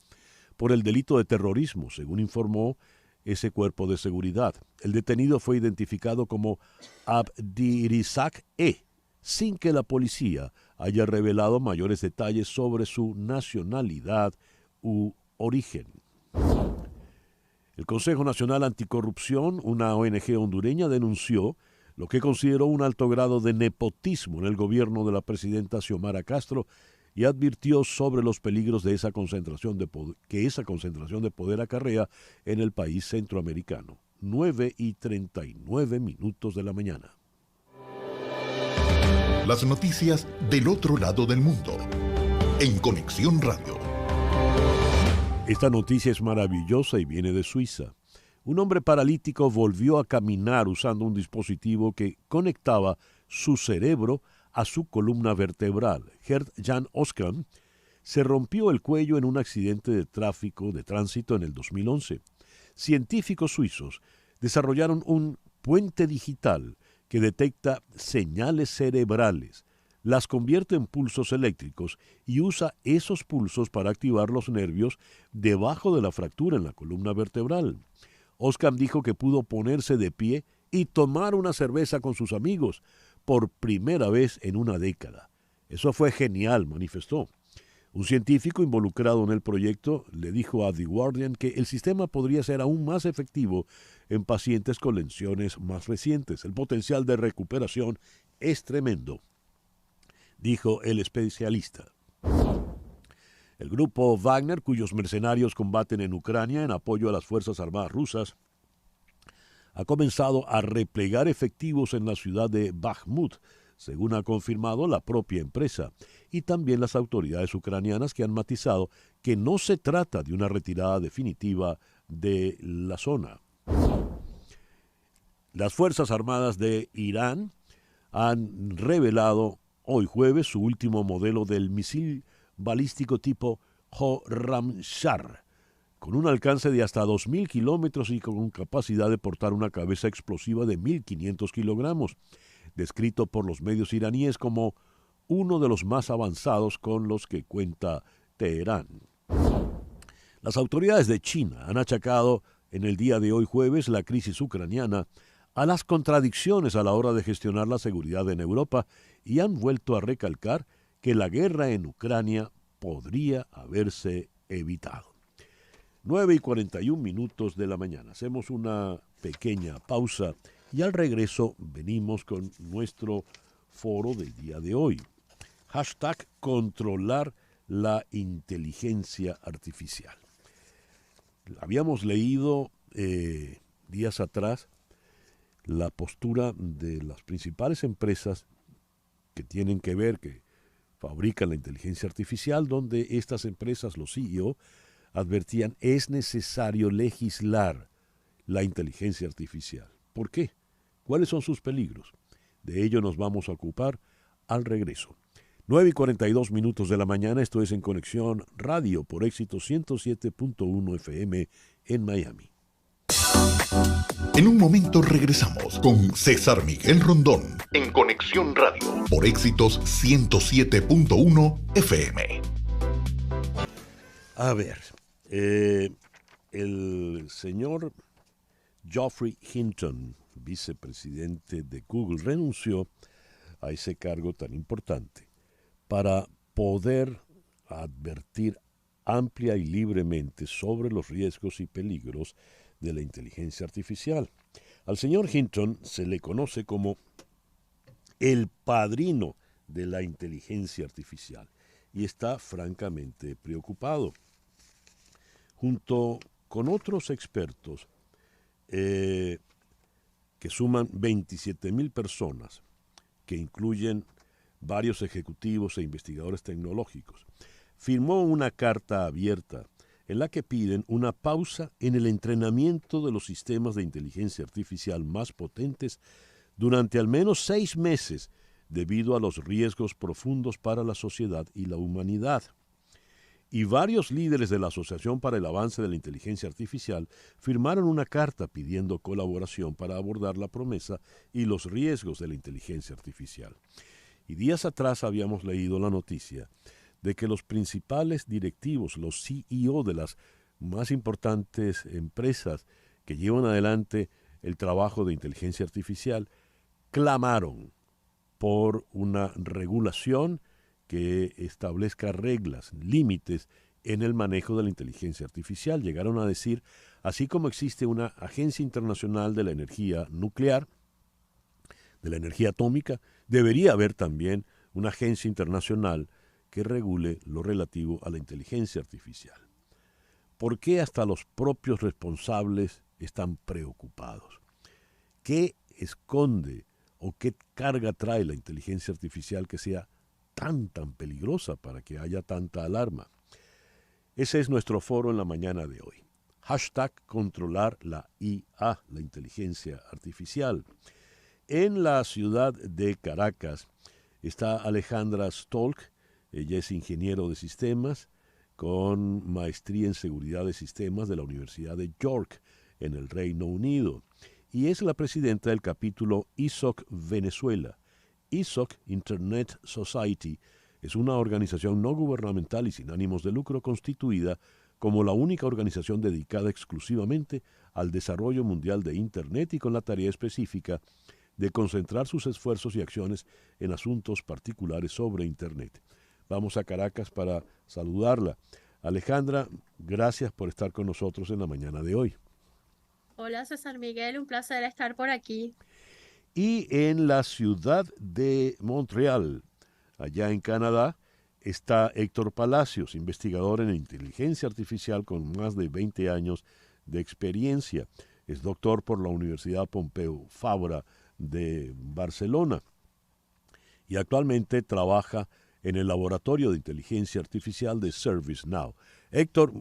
por el delito de terrorismo, según informó ese cuerpo de seguridad. El detenido fue identificado como Abdirizak E., sin que la policía haya revelado mayores detalles sobre su nacionalidad u origen. El Consejo Nacional Anticorrupción, una ONG hondureña, denunció lo que consideró un alto grado de nepotismo en el gobierno de la presidenta Xiomara Castro y advirtió sobre los peligros de esa concentración de poder, que esa concentración de poder acarrea en el país centroamericano. 9:39 de la mañana. Las noticias del otro lado del mundo, en Conexión Radio. Esta noticia es maravillosa y viene de Suiza. Un hombre paralítico volvió a caminar usando un dispositivo que conectaba su cerebro a su columna vertebral. Gert Jan Oskam se rompió el cuello en un accidente de tránsito en el 2011. Científicos suizos desarrollaron un puente digital que detecta señales cerebrales, las convierte en pulsos eléctricos y usa esos pulsos para activar los nervios debajo de la fractura en la columna vertebral. Oskam dijo que pudo ponerse de pie y tomar una cerveza con sus amigos por primera vez en una década. Eso fue genial, manifestó. Un científico involucrado en el proyecto le dijo a The Guardian que el sistema podría ser aún más efectivo en pacientes con lesiones más recientes. El potencial de recuperación es tremendo, dijo el especialista. El grupo Wagner, cuyos mercenarios combaten en Ucrania en apoyo a las Fuerzas Armadas rusas, ha comenzado a replegar efectivos en la ciudad de Bakhmut, según ha confirmado la propia empresa, y también las autoridades ucranianas, que han matizado que no se trata de una retirada definitiva de la zona. Las Fuerzas Armadas de Irán han revelado hoy jueves su último modelo del misil balístico tipo Khorramshahr, con un alcance de hasta 2.000 kilómetros y con capacidad de portar una cabeza explosiva de 1.500 kilogramos, descrito por los medios iraníes como uno de los más avanzados con los que cuenta Teherán. Las autoridades de China han achacado en el día de hoy jueves la crisis ucraniana a las contradicciones a la hora de gestionar la seguridad en Europa y han vuelto a recalcar que la guerra en Ucrania podría haberse evitado. 9:41 de la mañana. Hacemos una pequeña pausa y al regreso venimos con nuestro foro del día de hoy. Hashtag controlar la inteligencia artificial. Habíamos leído días atrás la postura de las principales empresas que tienen que ver, que fabrican la inteligencia artificial, donde estas empresas, los CEO, advertían es necesario legislar la inteligencia artificial. ¿Por qué? ¿Cuáles son sus peligros? De ello nos vamos a ocupar al regreso. 9:42 de la mañana, esto es En Conexión Radio por Éxito 107.1 FM en Miami. En un momento regresamos con César Miguel Rondón en Conexión Radio por Éxitos 107.1 FM. A ver, el señor Geoffrey Hinton, vicepresidente de Google, renunció a ese cargo tan importante para poder advertir amplia y libremente sobre los riesgos y peligros de la inteligencia artificial. Al señor Hinton se le conoce como el padrino de la inteligencia artificial y está francamente preocupado. Junto con otros expertos que suman 27,000 personas, que incluyen varios ejecutivos e investigadores tecnológicos, firmó una carta abierta en la que piden una pausa en el entrenamiento de los sistemas de inteligencia artificial más potentes durante al menos 6 meses debido a los riesgos profundos para la sociedad y la humanidad. Y varios líderes de la Asociación para el Avance de la Inteligencia Artificial firmaron una carta pidiendo colaboración para abordar la promesa y los riesgos de la inteligencia artificial. Y días atrás habíamos leído la noticia de que los principales directivos, los CEO de las más importantes empresas que llevan adelante el trabajo de inteligencia artificial, clamaron por una regulación que establezca reglas, límites en el manejo de la inteligencia artificial. Llegaron a decir, así como existe una Agencia Internacional de la Energía Nuclear, de la energía atómica, debería haber también una agencia internacional que regule lo relativo a la inteligencia artificial. ¿Por qué hasta los propios responsables están preocupados? ¿Qué esconde o qué carga trae la inteligencia artificial que sea tan peligrosa para que haya tanta alarma? Ese es nuestro foro en la mañana de hoy. Hashtag controlar la IA, la inteligencia artificial. En la ciudad de Caracas está Alejandra Stolk. Ella es ingeniero de sistemas con maestría en seguridad de sistemas de la Universidad de York en el Reino Unido y es la presidenta del capítulo ISOC Venezuela. ISOC, Internet Society, es una organización no gubernamental y sin ánimos de lucro constituida como la única organización dedicada exclusivamente al desarrollo mundial de Internet y con la tarea específica de concentrar sus esfuerzos y acciones en asuntos particulares sobre Internet. Vamos a Caracas para saludarla. Alejandra, gracias por estar con nosotros en la mañana de hoy. Hola César Miguel, un placer estar por aquí. Y en la ciudad de Montreal, allá en Canadá, está Héctor Palacios, investigador en inteligencia artificial con más de 20 años de experiencia. Es doctor por la Universidad Pompeu Fabra de Barcelona y actualmente trabaja en el Laboratorio de Inteligencia Artificial de ServiceNow. Héctor,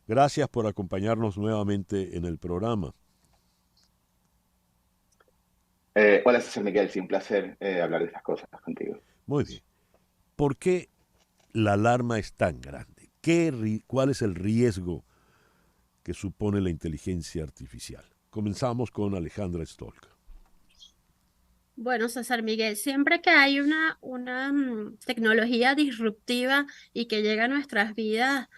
gracias por acompañarnos nuevamente en el programa. Hola César Miguel, sí, un placer hablar de estas cosas contigo. Muy bien. ¿Por qué la alarma es tan grande? ¿Cuál es el riesgo que supone la inteligencia artificial? Comenzamos con Alejandra Stolk. Bueno, César Miguel, siempre que hay una tecnología disruptiva y que llega a nuestras vidas,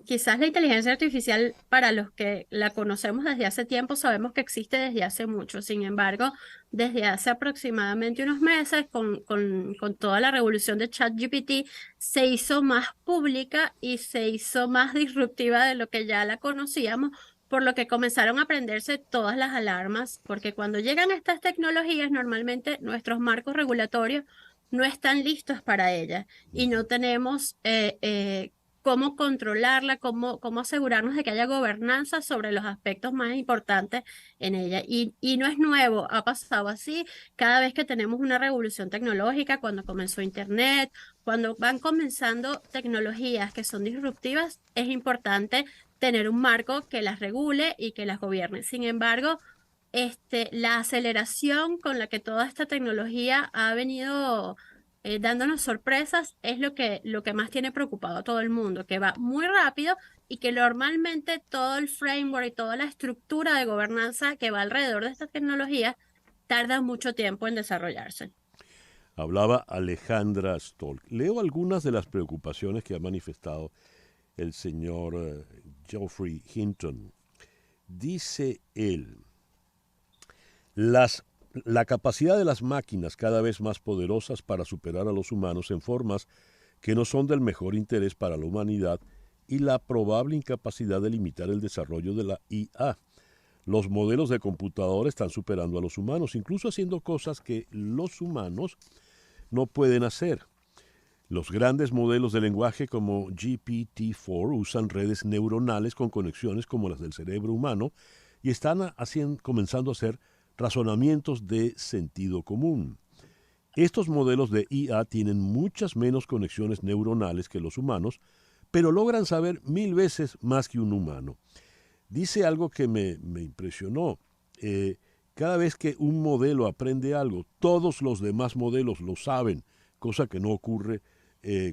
quizás la inteligencia artificial, para los que la conocemos desde hace tiempo, sabemos que existe desde hace mucho. Sin embargo, desde hace aproximadamente unos meses, con toda la revolución de ChatGPT, se hizo más pública y se hizo más disruptiva de lo que ya la conocíamos, por lo que comenzaron a prenderse todas las alarmas, porque cuando llegan estas tecnologías, normalmente nuestros marcos regulatorios no están listos para ellas y no tenemos cómo controlarla, cómo asegurarnos de que haya gobernanza sobre los aspectos más importantes en ella. Y no es nuevo, ha pasado así cada vez que tenemos una revolución tecnológica, cuando comenzó Internet, cuando van comenzando tecnologías que son disruptivas, es importante tener un marco que las regule y que las gobierne. Sin embargo, la aceleración con la que toda esta tecnología ha venido dándonos sorpresas es lo que más tiene preocupado a todo el mundo, que va muy rápido y que normalmente todo el framework y toda la estructura de gobernanza que va alrededor de esta tecnología tarda mucho tiempo en desarrollarse. Hablaba Alejandra Stolk. Leo algunas de las preocupaciones que ha manifestado el señor Geoffrey Hinton. Dice él, la capacidad de las máquinas cada vez más poderosas para superar a los humanos en formas que no son del mejor interés para la humanidad y la probable incapacidad de limitar el desarrollo de la IA. Los modelos de computador están superando a los humanos, incluso haciendo cosas que los humanos no pueden hacer. Los grandes modelos de lenguaje como GPT-4 usan redes neuronales con conexiones como las del cerebro humano y están comenzando a hacer razonamientos de sentido común. Estos modelos de IA tienen muchas menos conexiones neuronales que los humanos, pero logran saber 1000 veces más que un humano. Dice algo que me impresionó. Cada vez que un modelo aprende algo, todos los demás modelos lo saben, cosa que no ocurre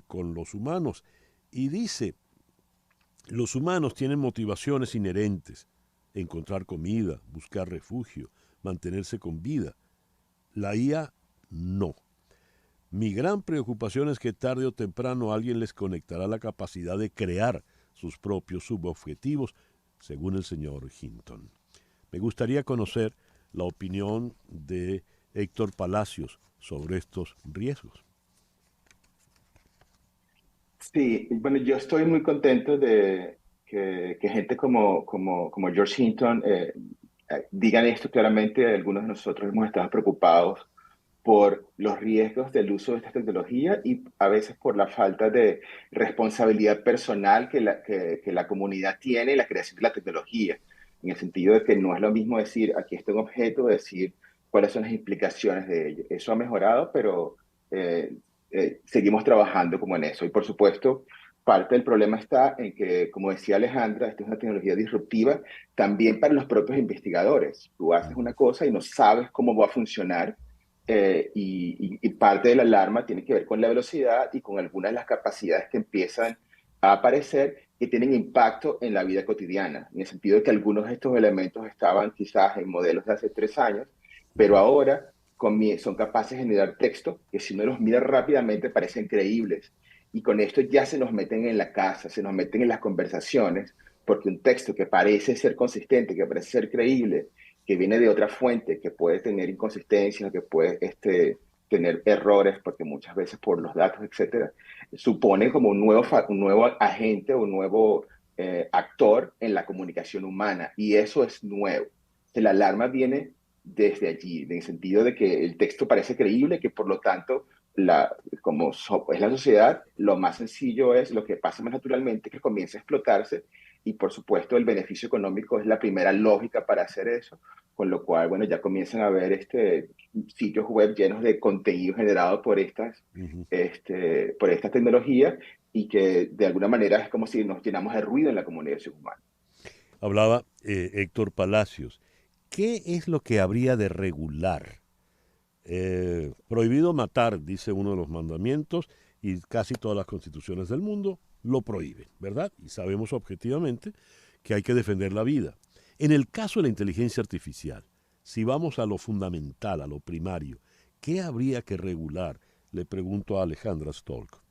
con los humanos. Y dice, los humanos tienen motivaciones inherentes, encontrar comida, buscar refugio, mantenerse con vida. La IA no. Mi gran preocupación es que tarde o temprano alguien les conectará la capacidad de crear sus propios subobjetivos, según el señor Hinton. Me gustaría conocer la opinión de Héctor Palacios sobre estos riesgos. Sí, bueno, yo estoy muy contento de que gente como George Hinton digan esto claramente. Algunos de nosotros hemos estado preocupados por los riesgos del uso de esta tecnología y a veces por la falta de responsabilidad personal que la comunidad tiene en la creación de la tecnología, en el sentido de que no es lo mismo decir, aquí está un objeto, decir cuáles son las implicaciones de ello. Eso ha mejorado, pero seguimos trabajando como en eso. Y por supuesto, parte del problema está en que, como decía Alejandra, esta es una tecnología disruptiva también para los propios investigadores. Tú haces una cosa y no sabes cómo va a funcionar. Y parte de la alarma tiene que ver con la velocidad y con algunas de las capacidades que empiezan a aparecer que tienen impacto en la vida cotidiana, en el sentido de que algunos de estos elementos estaban quizás en modelos de hace 3 años, pero ahora son capaces de generar texto que si uno los mira rápidamente parecen creíbles. Y con esto ya se nos meten en la casa, se nos meten en las conversaciones, porque un texto que parece ser consistente, que parece ser creíble, que viene de otra fuente, que puede tener inconsistencias, que puede tener errores, porque muchas veces por los datos, etcétera, supone como un nuevo agente o un nuevo actor en la comunicación humana, y eso es nuevo. La alarma viene desde allí, en el sentido de que el texto parece creíble, que por lo tanto, como es la sociedad, lo más sencillo es lo que pasa más naturalmente, que comienza a explotarse. Y por supuesto el beneficio económico es la primera lógica para hacer eso, con lo cual, bueno, ya comienzan a haber sitios web llenos de contenido generado por estas tecnologías y que de alguna manera es como si nos llenamos de ruido en la comunicación humana. Hablaba Héctor Palacios. ¿Qué es lo que habría de regular? Prohibido matar, dice uno de los mandamientos, y casi todas las constituciones del mundo lo prohíben, ¿verdad? Y sabemos objetivamente que hay que defender la vida. En el caso de la inteligencia artificial, si vamos a lo fundamental, a lo primario, ¿qué habría que regular? Le pregunto a Alejandra Stolk.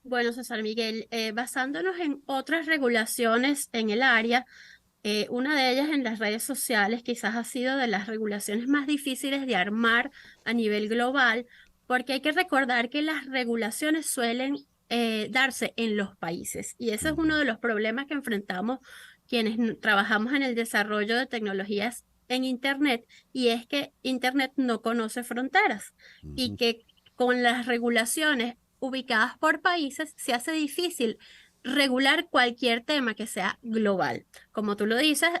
Bueno, César Miguel, basándonos en otras regulaciones en el área, una de ellas en las redes sociales quizás ha sido de las regulaciones más difíciles de armar a nivel global, porque hay que recordar que las regulaciones suelen darse en los países. Y ese es uno de los problemas que enfrentamos quienes trabajamos en el desarrollo de tecnologías en Internet, y es que Internet no conoce fronteras y que con las regulaciones ubicadas por países se hace difícil regular cualquier tema que sea global. Como tú lo dices,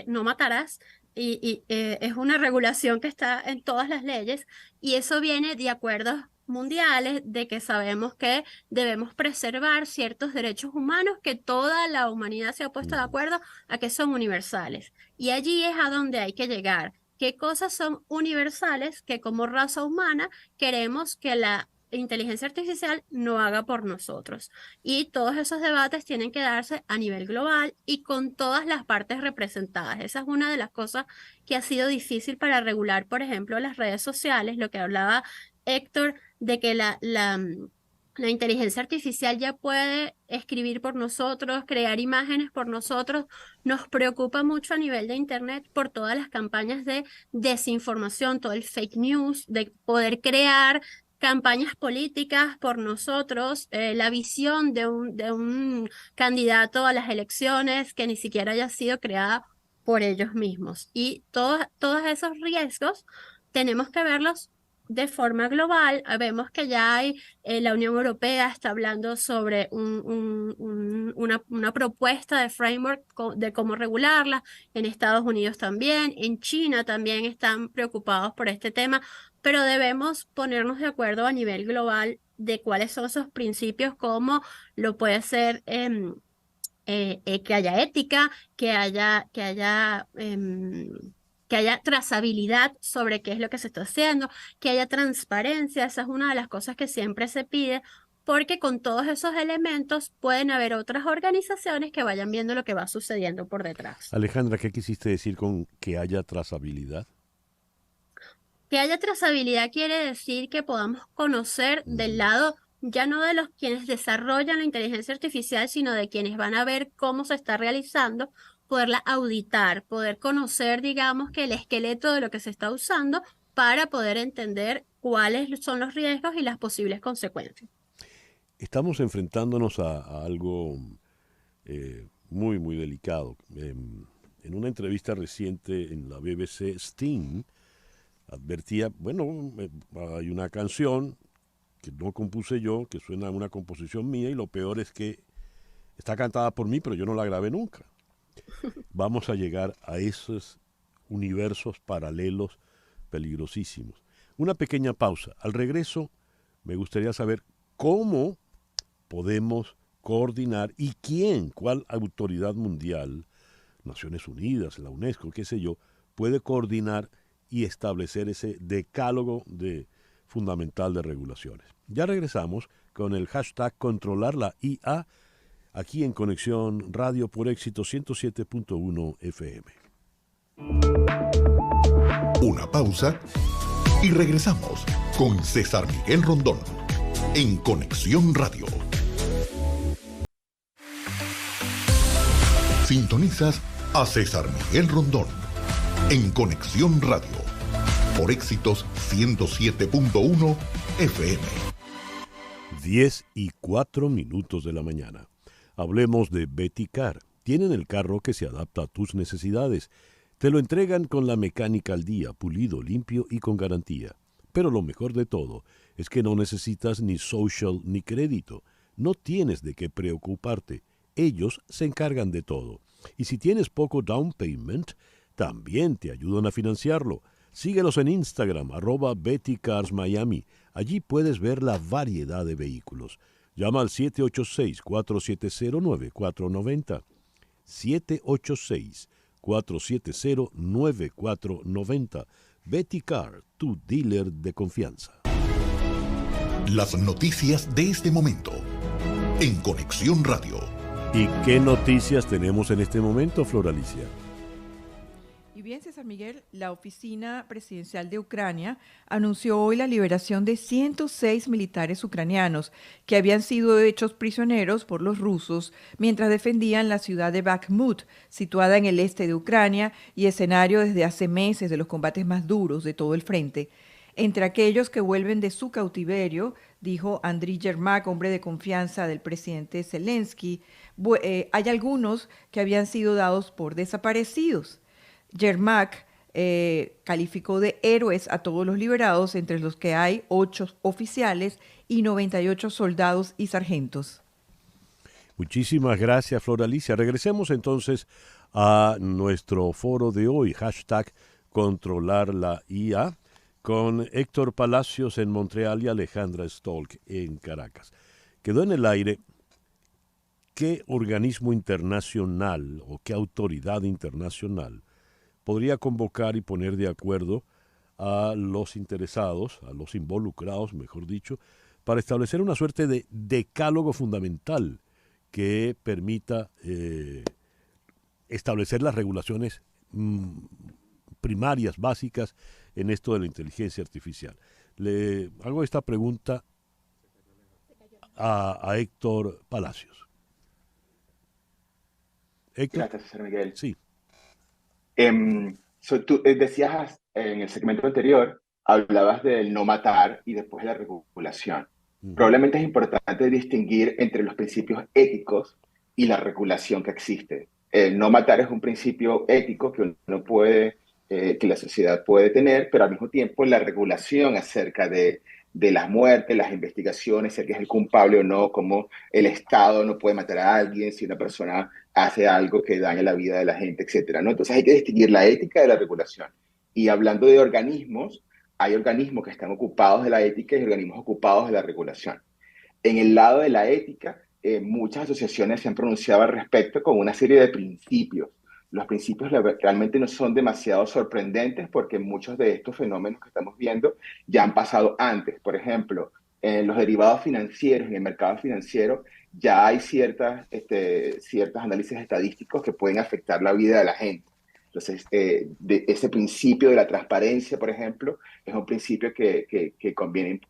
no matarás. Y es una regulación que está en todas las leyes y eso viene de acuerdos mundiales de que sabemos que debemos preservar ciertos derechos humanos que toda la humanidad se ha puesto de acuerdo a que son universales. Y allí es a donde hay que llegar. ¿Qué cosas son universales que como raza humana queremos que la inteligencia artificial no haga por nosotros? Y todos esos debates tienen que darse a nivel global y con todas las partes representadas. Esa es una de las cosas que ha sido difícil para regular, por ejemplo, las redes sociales, lo que hablaba Héctor, de que la inteligencia artificial ya puede escribir por nosotros, crear imágenes por nosotros. Nos preocupa mucho a nivel de Internet por todas las campañas de desinformación, todo el fake news, de poder crear campañas políticas por nosotros, la visión de un candidato a las elecciones que ni siquiera haya sido creada por ellos mismos. Y todos esos riesgos tenemos que verlos de forma global. Vemos que ya hay, la Unión Europea está hablando sobre una propuesta de framework de cómo regularla, en Estados Unidos también, en China también están preocupados por este tema, pero debemos ponernos de acuerdo a nivel global de cuáles son esos principios, cómo lo puede ser que haya ética, que haya trazabilidad sobre qué es lo que se está haciendo, que haya transparencia. Esa es una de las cosas que siempre se pide, porque con todos esos elementos pueden haber otras organizaciones que vayan viendo lo que va sucediendo por detrás. Alejandra, ¿qué quisiste decir con que haya trazabilidad? Que haya trazabilidad quiere decir que podamos conocer del lado ya no de los quienes desarrollan la inteligencia artificial, sino de quienes van a ver cómo se está realizando, poderla auditar, poder conocer, digamos, que el esqueleto de lo que se está usando para poder entender cuáles son los riesgos y las posibles consecuencias. Estamos enfrentándonos a algo muy, muy delicado. En una entrevista reciente en la BBC, Sting advertía, bueno, hay una canción que no compuse yo, que suena a una composición mía, y lo peor es que está cantada por mí, pero yo no la grabé nunca. Vamos a llegar a esos universos paralelos peligrosísimos. Una pequeña pausa. Al regreso, me gustaría saber cómo podemos coordinar y cuál autoridad mundial, Naciones Unidas, la UNESCO, qué sé yo, puede coordinar y establecer ese decálogo fundamental de regulaciones. Ya regresamos con el hashtag Controlar la IA aquí en Conexión Radio por Éxito 107.1 FM. Una pausa y regresamos con César Miguel Rondón en Conexión Radio. Sintonizas a César Miguel Rondón en Conexión Radio por Éxitos 107.1 FM. 10:04 de la mañana. Hablemos de Betty Car. Tienen el carro que se adapta a tus necesidades. Te lo entregan con la mecánica al día, pulido, limpio y con garantía. Pero lo mejor de todo es que no necesitas ni social ni crédito. No tienes de qué preocuparte. Ellos se encargan de todo. Y si tienes poco down payment, también te ayudan a financiarlo. Síguelos en Instagram, @BettyCarsMiami. Allí puedes ver la variedad de vehículos. Llama al 786-470-9490. 786-470-9490. Betty Car, tu dealer de confianza. Las noticias de este momento en Conexión Radio. ¿Y qué noticias tenemos en este momento, Flor Alicia? Y bien, César Miguel, la Oficina Presidencial de Ucrania anunció hoy la liberación de 106 militares ucranianos que habían sido hechos prisioneros por los rusos mientras defendían la ciudad de Bakhmut, situada en el este de Ucrania y escenario desde hace meses de los combates más duros de todo el frente. Entre aquellos que vuelven de su cautiverio, dijo Andriy Yermak, hombre de confianza del presidente Zelensky, hay algunos que habían sido dados por desaparecidos. Yermak calificó de héroes a todos los liberados, entre los que hay 8 oficiales y 98 soldados y sargentos. Muchísimas gracias, Flor Alicia. Regresemos entonces a nuestro foro de hoy, hashtag Controlar la IA, con Héctor Palacios en Montreal y Alejandra Stolk en Caracas. Quedó en el aire qué organismo internacional o qué autoridad internacional podría convocar y poner de acuerdo a los interesados, a los involucrados, mejor dicho, para establecer una suerte de decálogo fundamental que permita establecer las regulaciones primarias, básicas, en esto de la inteligencia artificial. Le hago esta pregunta a Héctor Palacios. Héctor. Gracias, César Miguel. Sí. Tú decías en el segmento anterior, hablabas del no matar y después de la regulación. Probablemente es importante distinguir entre los principios éticos y la regulación que existe. El no matar es un principio ético que uno puede, que la sociedad puede tener, pero al mismo tiempo la regulación acerca de las muertes, las investigaciones, si alguien es el culpable o no, como el Estado no puede matar a alguien si una persona hace algo que daña la vida de la gente, etcétera, ¿no? Entonces hay que distinguir la ética de la regulación. Y hablando de organismos, hay organismos que están ocupados de la ética y organismos ocupados de la regulación. En el lado de la ética, muchas asociaciones se han pronunciado al respecto con una serie de principios. Los principios realmente no son demasiado sorprendentes porque muchos de estos fenómenos que estamos viendo ya han pasado antes. Por ejemplo, en los derivados financieros, en el mercado financiero, ya hay ciertos análisis estadísticos que pueden afectar la vida de la gente. Entonces, ese principio de la transparencia, por ejemplo, es un principio que conviene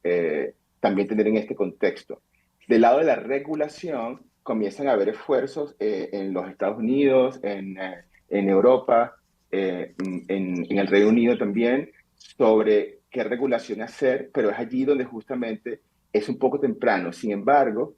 también tener en este contexto. Del lado de la regulación, comienzan a haber esfuerzos en los Estados Unidos, en Europa, en el Reino Unido también, sobre qué regulación hacer, pero es allí donde justamente es un poco temprano. Sin embargo,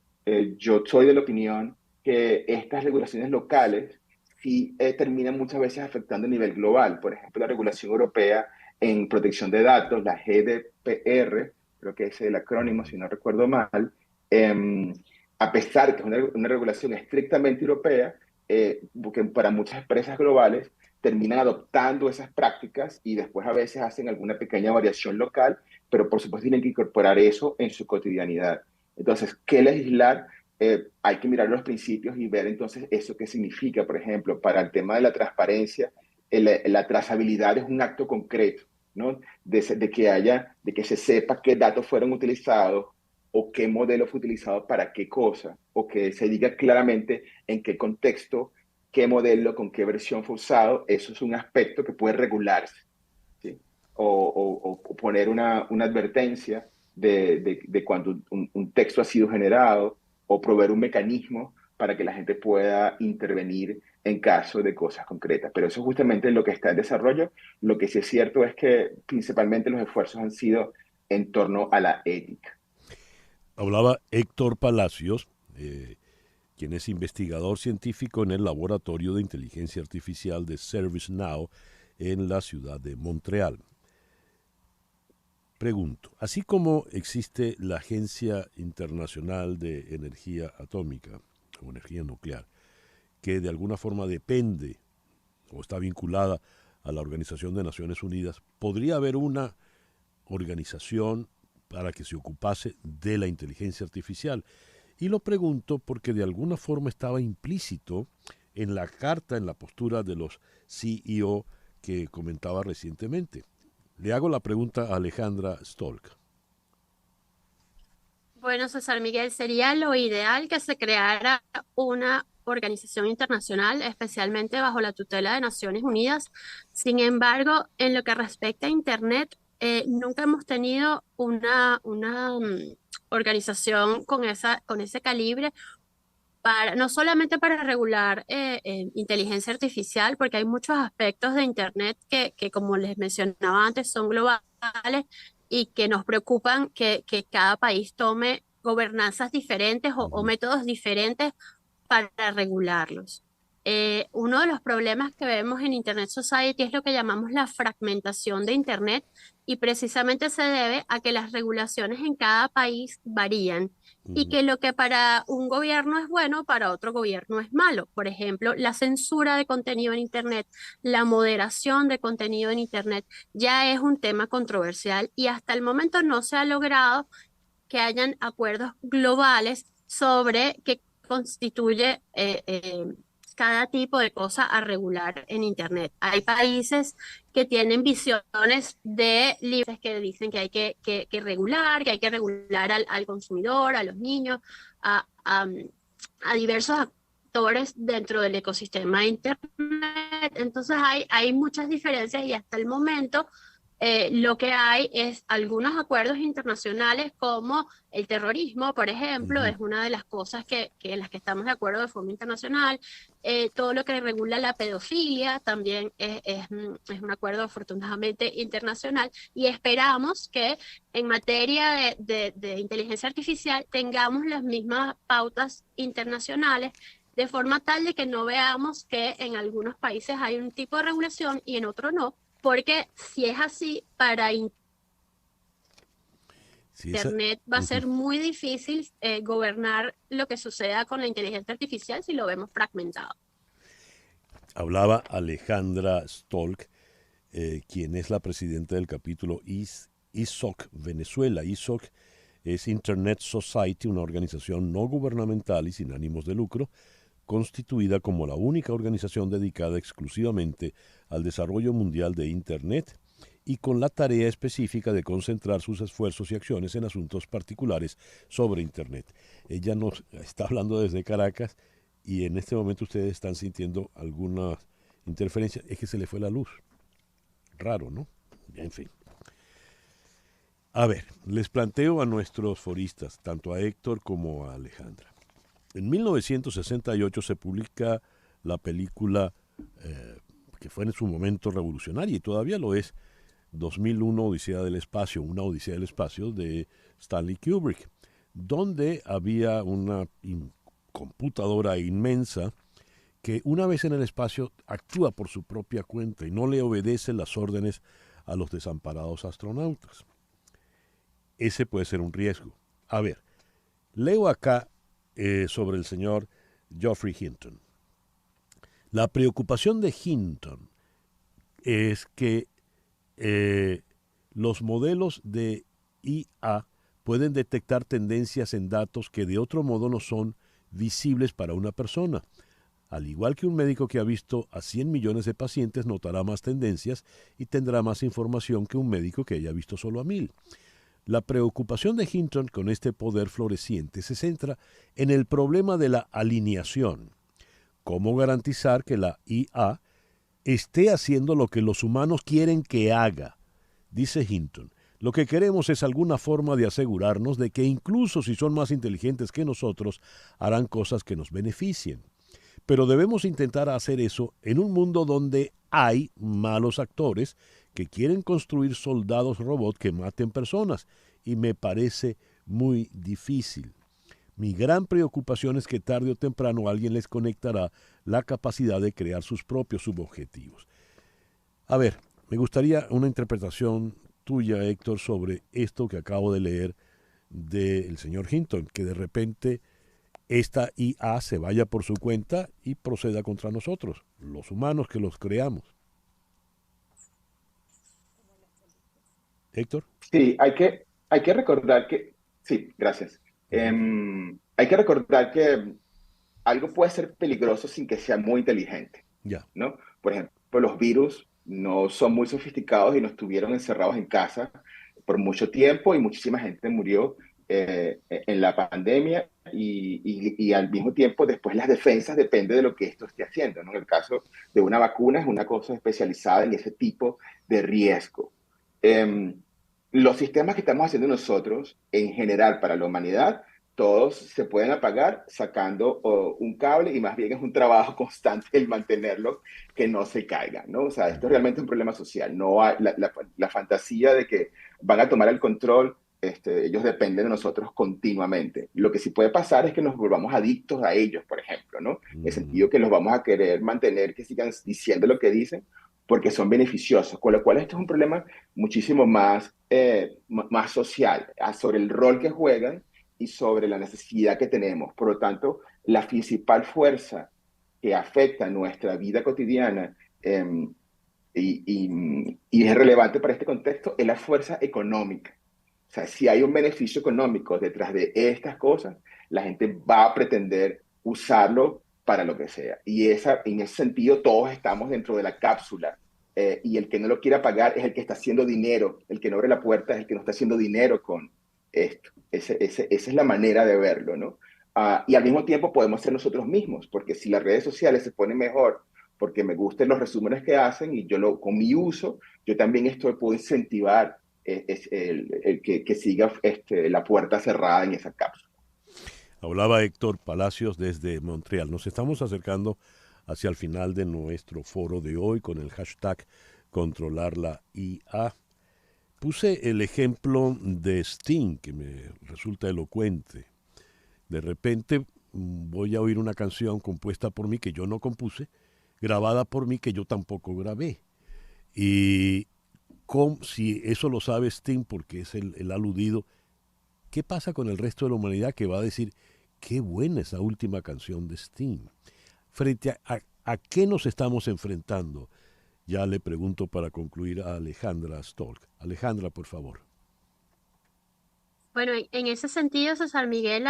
yo soy de la opinión que estas regulaciones locales sí terminan muchas veces afectando a nivel global. Por ejemplo, la regulación europea en protección de datos, la GDPR, creo que es el acrónimo, si no recuerdo mal, a pesar que es una regulación estrictamente europea, porque para muchas empresas globales terminan adoptando esas prácticas y después a veces hacen alguna pequeña variación local, pero por supuesto tienen que incorporar eso en su cotidianidad. Entonces, ¿qué legislar? Hay que mirar los principios y ver entonces eso qué significa. Por ejemplo, para el tema de la transparencia, la trazabilidad es un acto concreto, ¿no? De que se sepa qué datos fueron utilizados o qué modelo fue utilizado para qué cosa, o que se diga claramente en qué contexto, qué modelo, con qué versión fue usado. Eso es un aspecto que puede regularse, ¿sí? O poner una advertencia de cuando un texto ha sido generado, o proveer un mecanismo para que la gente pueda intervenir en caso de cosas concretas. Pero eso es justamente lo que está en desarrollo. Lo que sí es cierto es que principalmente los esfuerzos han sido en torno a la ética. Hablaba Héctor Palacios, quien es investigador científico en el Laboratorio de Inteligencia Artificial de ServiceNow en la ciudad de Montreal. Pregunto, así como existe la Agencia Internacional de Energía Atómica o Energía Nuclear, que de alguna forma depende o está vinculada a la Organización de Naciones Unidas, ¿podría haber una organización para que se ocupase de la inteligencia artificial? Y lo pregunto porque de alguna forma estaba implícito en la carta, en la postura de los CEO que comentaba recientemente. Le hago la pregunta a Alejandra Stolk. Bueno, César Miguel, sería lo ideal que se creara una organización internacional, especialmente bajo la tutela de Naciones Unidas. Sin embargo, en lo que respecta a Internet, nunca hemos tenido una organización con ese calibre, no solamente para regular inteligencia artificial, porque hay muchos aspectos de Internet que, como les mencionaba antes, son globales y que nos preocupan que cada país tome gobernanzas diferentes o métodos diferentes para regularlos. uno de los problemas que vemos en Internet Society es lo que llamamos la fragmentación de Internet y precisamente se debe a que las regulaciones en cada país varían y que lo que para un gobierno es bueno, para otro gobierno es malo. Por ejemplo, la censura de contenido en Internet, la moderación de contenido en Internet ya es un tema controversial y hasta el momento no se ha logrado que hayan acuerdos globales sobre qué constituye cada tipo de cosa a regular en Internet. Hay países que tienen visiones de libres que dicen que hay que regular, que hay que regular al consumidor, a los niños, a diversos actores dentro del ecosistema de Internet. Entonces hay muchas diferencias y hasta el momento lo que hay es algunos acuerdos internacionales como el terrorismo, por ejemplo, es una de las cosas en las que estamos de acuerdo de forma internacional. Todo lo que regula la pedofilia también es un acuerdo afortunadamente internacional y esperamos que en materia de inteligencia artificial tengamos las mismas pautas internacionales de forma tal de que no veamos que en algunos países hay un tipo de regulación y en otros no. Porque si es así, para Internet va a ser muy difícil gobernar lo que suceda con la inteligencia artificial si lo vemos fragmentado. Hablaba Alejandra Stolk, quien es la presidenta del capítulo ISOC Venezuela. ISOC es Internet Society, una organización no gubernamental y sin ánimos de lucro, constituida como la única organización dedicada exclusivamente al desarrollo mundial de Internet y con la tarea específica de concentrar sus esfuerzos y acciones en asuntos particulares sobre Internet. Ella nos está hablando desde Caracas y en este momento ustedes están sintiendo alguna interferencia. Es que se le fue la luz. Raro, ¿no? En fin. A ver, les planteo a nuestros foristas, tanto a Héctor como a Alejandra. En 1968 se publica la película que fue en su momento revolucionaria y todavía lo es, 2001 Odisea del Espacio, una Odisea del Espacio de Stanley Kubrick, donde había una computadora inmensa que una vez en el espacio actúa por su propia cuenta y no le obedece las órdenes a los desamparados astronautas. Ese puede ser un riesgo. A ver, leo acá sobre el señor Geoffrey Hinton. La preocupación de Hinton es que los modelos de IA pueden detectar tendencias en datos que de otro modo no son visibles para una persona. Al igual que un médico que ha visto a 100 millones de pacientes notará más tendencias y tendrá más información que un médico que haya visto solo a 1000. La preocupación de Hinton con este poder floreciente se centra en el problema de la alineación. ¿Cómo garantizar que la IA esté haciendo lo que los humanos quieren que haga? Dice Hinton, lo que queremos es alguna forma de asegurarnos de que incluso si son más inteligentes que nosotros, harán cosas que nos beneficien. Pero debemos intentar hacer eso en un mundo donde hay malos actores que quieren construir soldados robot que maten personas, y me parece muy difícil. Mi gran preocupación es que tarde o temprano alguien les conectará la capacidad de crear sus propios subobjetivos. A ver, me gustaría una interpretación tuya, Héctor, sobre esto que acabo de leer del señor Hinton, que de repente esta IA se vaya por su cuenta y proceda contra nosotros, los humanos que los creamos. Héctor. Sí, hay que recordar que, sí, gracias. Hay que recordar que algo puede ser peligroso sin que sea muy inteligente, ¿no? Por ejemplo, los virus no son muy sofisticados y nos tuvieron encerrados en casa por mucho tiempo y muchísima gente murió en la pandemia y al mismo tiempo después las defensas depende de lo que esto esté haciendo, ¿no? En el caso de una vacuna es una cosa especializada en ese tipo de riesgo. Los sistemas que estamos haciendo nosotros, en general para la humanidad, todos se pueden apagar sacando un cable y más bien es un trabajo constante el mantenerlo que no se caiga, ¿no? O sea, esto es realmente un problema social. No hay la fantasía de que van a tomar el control ellos dependen de nosotros continuamente. Lo que sí puede pasar es que nos volvamos adictos a ellos, por ejemplo, ¿no? En el sentido que los vamos a querer mantener, que sigan diciendo lo que dicen, porque son beneficiosos. Con lo cual esto es un problema muchísimo más social, sobre el rol que juegan y sobre la necesidad que tenemos. Por lo tanto, la principal fuerza que afecta nuestra vida cotidiana y es relevante para este contexto es la fuerza económica. O sea, si hay un beneficio económico detrás de estas cosas, la gente va a pretender usarlo para lo que sea. Y en ese sentido, todos estamos dentro de la cápsula. Y el que no lo quiera pagar es el que está haciendo dinero. El que no abre la puerta es el que no está haciendo dinero con esto. Esa es la manera de verlo, ¿no? Y al mismo tiempo podemos ser nosotros mismos, porque si las redes sociales se ponen mejor, porque me gustan los resúmenes que hacen y con mi uso, yo también puedo incentivar el que siga la puerta cerrada en esa cápsula. Hablaba Héctor Palacios desde Montreal. Nos estamos acercando hacia el final de nuestro foro de hoy con el hashtag Controlar la IA. Puse el ejemplo de Sting, que me resulta elocuente. De repente voy a oír una canción compuesta por mí que yo no compuse, grabada por mí que yo tampoco grabé. Y si eso lo sabe Sting porque es el aludido, ¿qué pasa con el resto de la humanidad que va a decir qué buena esa última canción de Sting? ¿Frente a qué nos estamos enfrentando? Ya le pregunto para concluir a Alejandra Stolk. Alejandra, por favor. Bueno, en ese sentido, César Miguel,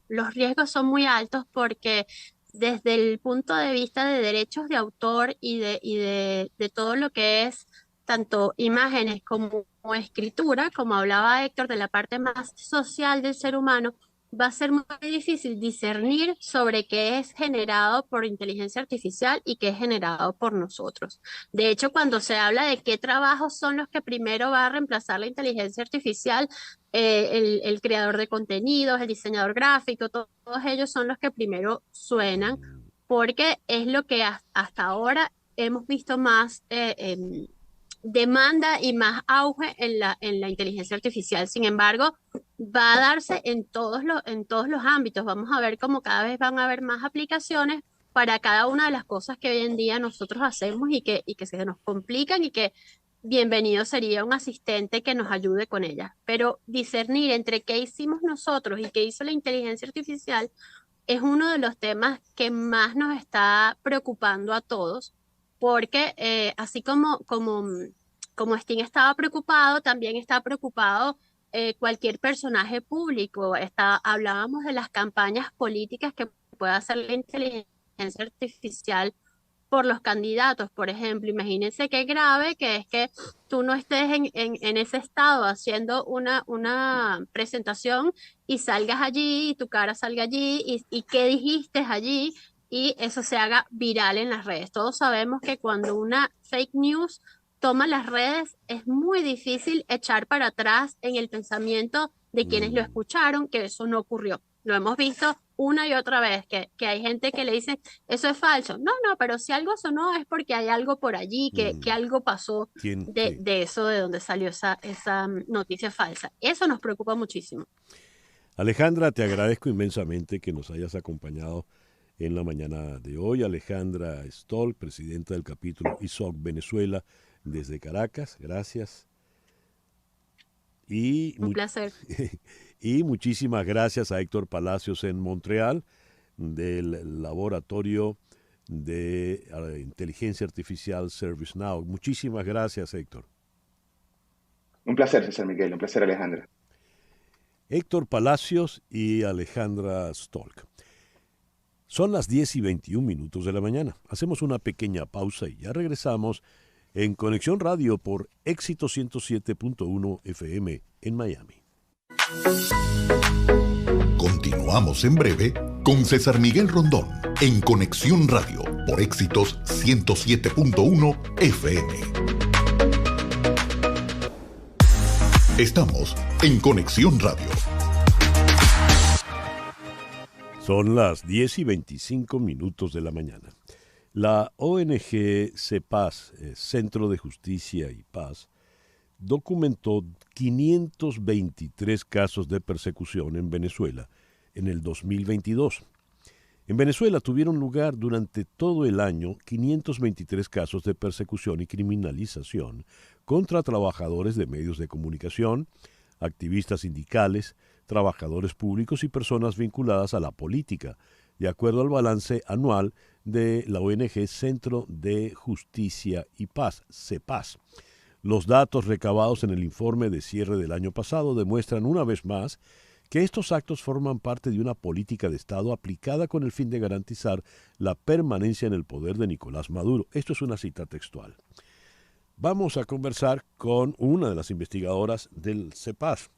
los riesgos son muy altos porque desde el punto de vista de derechos de autor y de todo lo que es tanto imágenes como escritura, como hablaba Héctor, de la parte más social del ser humano, va a ser muy difícil discernir sobre qué es generado por inteligencia artificial y qué es generado por nosotros. De hecho, cuando se habla de qué trabajos son los que primero va a reemplazar la inteligencia artificial, el creador de contenidos, el diseñador gráfico, todos ellos son los que primero suenan, porque es lo que hasta ahora hemos visto más demanda y más auge en la inteligencia artificial. Sin embargo, va a darse en todos los ámbitos. Vamos a ver cómo cada vez van a haber más aplicaciones para cada una de las cosas que hoy en día nosotros hacemos y que se nos complican y que bienvenido sería un asistente que nos ayude con ellas. Pero discernir entre qué hicimos nosotros y qué hizo la inteligencia artificial es uno de los temas que más nos está preocupando a todos, porque así como Sting estaba preocupado, también está preocupado cualquier personaje público. Hablábamos de las campañas políticas que puede hacer la inteligencia artificial por los candidatos, por ejemplo. Imagínense qué grave que es que tú no estés en ese estado haciendo una presentación y salgas allí y tu cara salga allí y qué dijiste allí y eso se haga viral en las redes. Todos sabemos que cuando una fake news toma las redes es muy difícil echar para atrás en el pensamiento de quienes lo escucharon que eso no ocurrió. Lo hemos visto una y otra vez, que hay gente que le dice, eso es falso. No, pero si algo sonó es porque hay algo por allí, que algo pasó de eso, de donde salió esa noticia falsa. Eso nos preocupa muchísimo. Alejandra, te agradezco inmensamente que nos hayas acompañado en la mañana de hoy. Alejandra Stolk, presidenta del capítulo ISOC Venezuela desde Caracas. Gracias. Un placer. Y muchísimas gracias a Héctor Palacios en Montreal, del laboratorio de inteligencia artificial ServiceNow. Muchísimas gracias, Héctor. Un placer, César Miguel. Un placer, Alejandra. Héctor Palacios y Alejandra Stolk. Son las 10:21 de la mañana. Hacemos una pequeña pausa y ya regresamos en Conexión Radio por Éxito 107.1 FM en Miami. Continuamos en breve con César Miguel Rondón en Conexión Radio por Éxitos 107.1 FM. Estamos en Conexión Radio. Son las 10:25 de la mañana. La ONG CEPAZ, Centro de Justicia y Paz, documentó 523 casos de persecución en Venezuela en el 2022. En Venezuela tuvieron lugar durante todo el año 523 casos de persecución y criminalización contra trabajadores de medios de comunicación, activistas sindicales, trabajadores públicos y personas vinculadas a la política, de acuerdo al balance anual de la ONG Centro de Justicia y Paz, CEPAZ. Los datos recabados en el informe de cierre del año pasado demuestran una vez más que estos actos forman parte de una política de Estado aplicada con el fin de garantizar la permanencia en el poder de Nicolás Maduro. Esto es una cita textual. Vamos a conversar con una de las investigadoras del CEPAZ,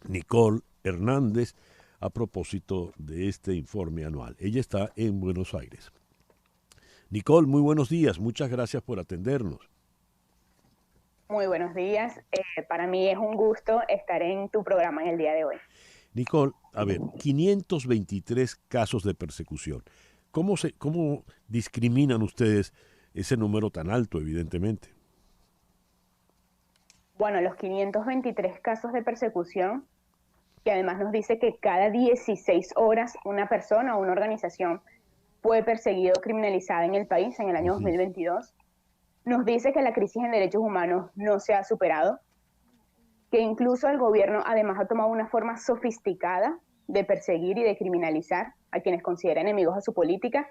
Nicole Hernández, a propósito de este informe anual. Ella está en Buenos Aires. Nicole, muy buenos días. Muchas gracias por atendernos. Muy buenos días. Para mí es un gusto estar en tu programa en el día de hoy. Nicole, a ver, 523 casos de persecución. ¿Cómo discriminan ustedes ese número tan alto, evidentemente? Bueno, los 523 casos de persecución, que además nos dice que cada 16 horas una persona o una organización fue perseguida o criminalizada en el país en el año 2022, nos dice que la crisis en derechos humanos no se ha superado, que incluso el gobierno además ha tomado una forma sofisticada de perseguir y de criminalizar a quienes considera enemigos a su política,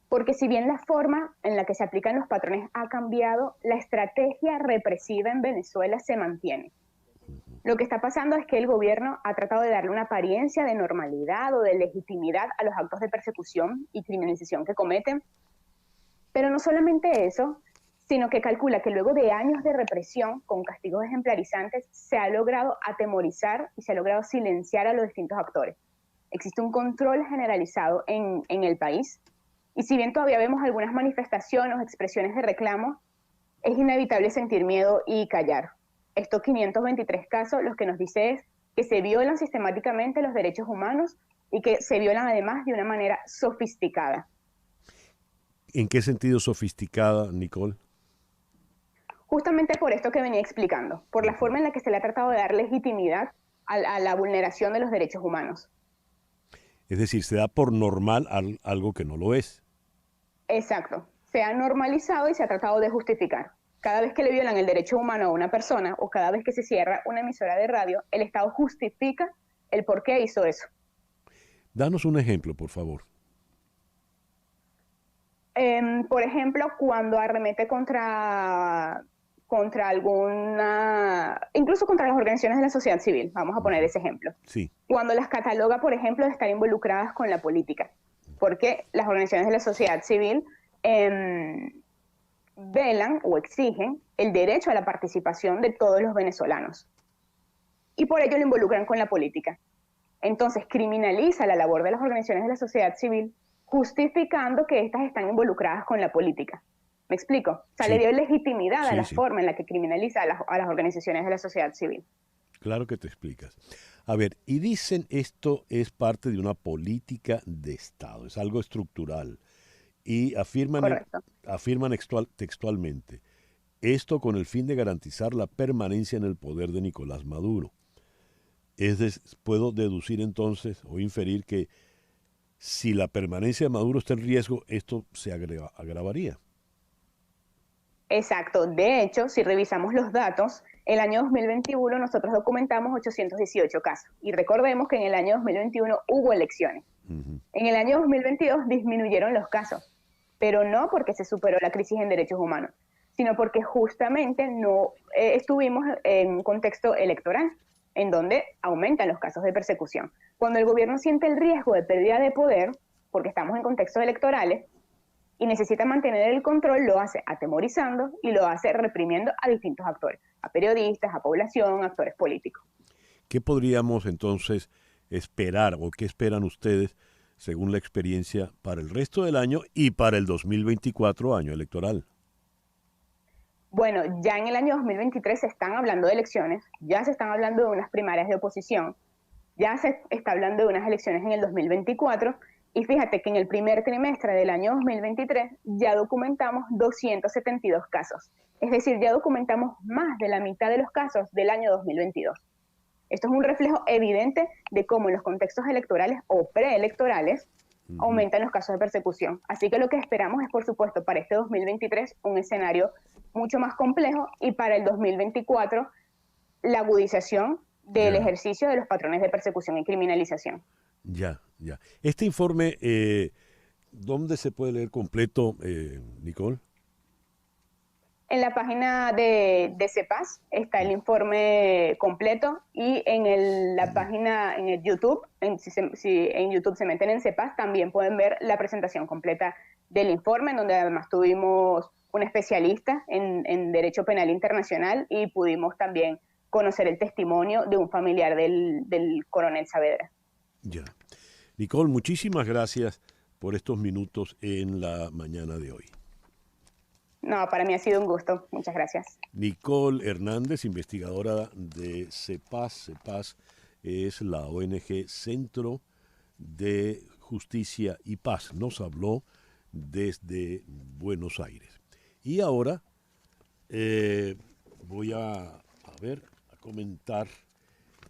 porque si bien la forma en la que se aplican los patrones ha cambiado, la estrategia represiva en Venezuela se mantiene. Lo que está pasando es que el gobierno ha tratado de darle una apariencia de normalidad o de legitimidad a los actos de persecución y criminalización que cometen, pero no solamente eso, sino que calcula que luego de años de represión con castigos ejemplarizantes se ha logrado atemorizar y se ha logrado silenciar a los distintos actores. Existe un control generalizado en el país, y si bien todavía vemos algunas manifestaciones o expresiones de reclamo, es inevitable sentir miedo y callar. Estos 523 casos lo que nos dice es que se violan sistemáticamente los derechos humanos y que se violan además de una manera sofisticada. ¿En qué sentido sofisticada, Nicole? Justamente por esto que venía explicando, por la forma en la que se le ha tratado de dar legitimidad a la vulneración de los derechos humanos. Es decir, se da por normal algo que no lo es. Exacto. Se ha normalizado y se ha tratado de justificar. Cada vez que le violan el derecho humano a una persona o cada vez que se cierra una emisora de radio, el Estado justifica el por qué hizo eso. Danos un ejemplo, por favor. Por ejemplo, cuando arremete contra alguna, incluso contra las organizaciones de la sociedad civil, vamos a poner ese ejemplo. Sí. Cuando las cataloga, por ejemplo, de estar involucradas con la política, porque las organizaciones de la sociedad civil velan o exigen el derecho a la participación de todos los venezolanos. Y por ello lo involucran con la política. Entonces criminaliza la labor de las organizaciones de la sociedad civil, justificando que éstas están involucradas con la política. ¿Me explico? O sea, Sí. le dio legitimidad a la Sí. forma en la que criminaliza a las organizaciones de la sociedad civil. Claro que te explicas. A ver, y dicen esto es parte de una política de Estado, es algo estructural. Y afirman textualmente, esto con el fin de garantizar la permanencia en el poder de Nicolás Maduro. Puedo deducir entonces o inferir que si la permanencia de Maduro está en riesgo, esto se agravaría. Exacto. De hecho, si revisamos los datos, el año 2021 nosotros documentamos 818 casos. Y recordemos que en el año 2021 hubo elecciones. En el año 2022 disminuyeron los casos, pero no porque se superó la crisis en derechos humanos, sino porque justamente no estuvimos en un contexto electoral, en donde aumentan los casos de persecución. Cuando el gobierno siente el riesgo de pérdida de poder, porque estamos en contextos electorales, y necesita mantener el control, lo hace atemorizando y lo hace reprimiendo a distintos actores, a periodistas, a población, a actores políticos. ¿Qué podríamos entonces esperar o qué esperan ustedes, según la experiencia, para el resto del año y para el 2024, año electoral? Bueno, ya en el año 2023 se están hablando de elecciones, ya se están hablando de unas primarias de oposición, ya se está hablando de unas elecciones en el 2024, y fíjate que en el primer trimestre del año 2023 ya documentamos 272 casos. Es decir, ya documentamos más de la mitad de los casos del año 2022. Esto es un reflejo evidente de cómo en los contextos electorales o preelectorales aumentan los casos de persecución. Así que lo que esperamos es, por supuesto, para este 2023 un escenario mucho más complejo y para el 2024 la agudización del ejercicio de los patrones de persecución y criminalización. Ya. Este informe, ¿dónde se puede leer completo, Nicole? En la página de CEPAS está el informe completo y en la página, en el YouTube, si en YouTube se meten en CEPAS, también pueden ver la presentación completa del informe, en donde además tuvimos un especialista en Derecho Penal Internacional y pudimos también conocer el testimonio de un familiar del coronel Saavedra. Ya. Nicole, muchísimas gracias por estos minutos en la mañana de hoy. No, para mí ha sido un gusto. Muchas gracias. Nicole Hernández, investigadora de CEPAS. CEPAS es la ONG Centro de Justicia y Paz. Nos habló desde Buenos Aires. Y ahora voy a comentar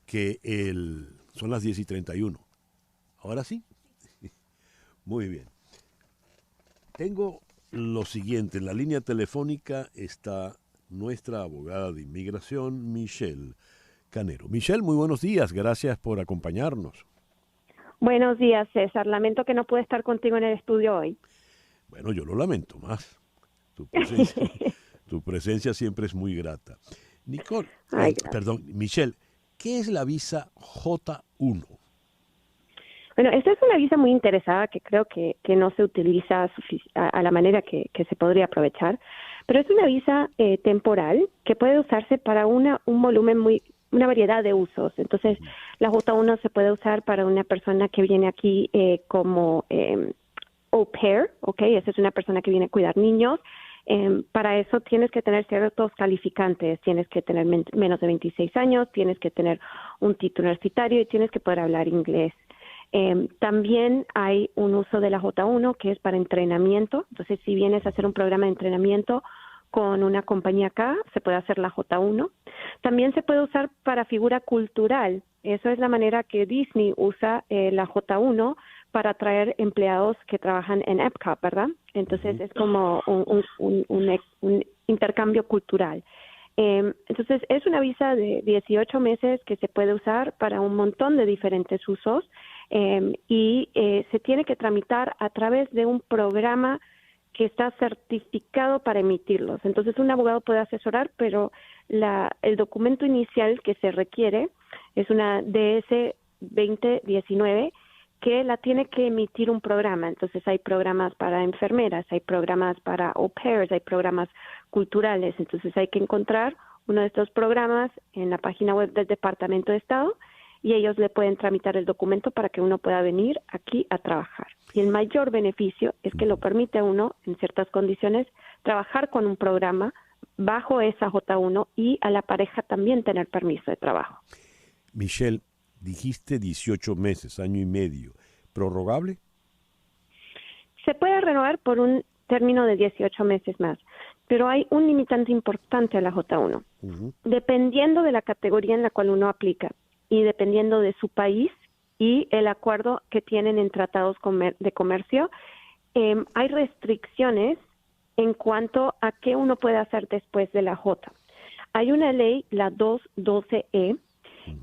que son las 10:31. Ahora sí. Muy bien. Tengo lo siguiente, en la línea telefónica está nuestra abogada de inmigración, Michelle Canero. Michelle, muy buenos días, gracias por acompañarnos. Buenos días, César. Lamento que no pueda estar contigo en el estudio hoy. Bueno, yo lo lamento más. Tu presencia siempre es muy grata. Nicole, Michelle, ¿qué es la visa J1? Bueno, esta es una visa muy interesada que creo que no se utiliza a la manera que se podría aprovechar, pero es una visa temporal que puede usarse para una variedad de usos. Entonces, la J1 se puede usar para una persona que viene aquí como au pair, ¿ok? Esa es una persona que viene a cuidar niños. Para eso tienes que tener ciertos calificantes, tienes que tener menos de 26 años, tienes que tener un título universitario y tienes que poder hablar inglés. También hay un uso de la J1 que es para entrenamiento. Entonces, si vienes a hacer un programa de entrenamiento con una compañía acá, se puede hacer la J1. También se puede usar para figura cultural. Eso es la manera que Disney usa la J1 para atraer empleados que trabajan en Epcot, ¿verdad? Entonces, es como un intercambio cultural. Entonces, es una visa de 18 meses que se puede usar para un montón de diferentes usos. Y se tiene que tramitar a través de un programa que está certificado para emitirlos. Entonces, un abogado puede asesorar, pero el documento inicial que se requiere es una DS 2019 que la tiene que emitir un programa. Entonces, hay programas para enfermeras, hay programas para au pairs, hay programas culturales. Entonces, hay que encontrar uno de estos programas en la página web del Departamento de Estado y ellos le pueden tramitar el documento para que uno pueda venir aquí a trabajar. Y el mayor beneficio es que lo permite a uno, en ciertas condiciones, trabajar con un programa bajo esa J1 y a la pareja también tener permiso de trabajo. Michelle, dijiste 18 meses, año y medio. ¿Prorrogable? Se puede renovar por un término de 18 meses más, pero hay un limitante importante a la J1. Dependiendo de la categoría en la cual uno aplica, y dependiendo de su país y el acuerdo que tienen en tratados de comercio, hay restricciones en cuanto a qué uno puede hacer después de la J. Hay una ley, la 212E,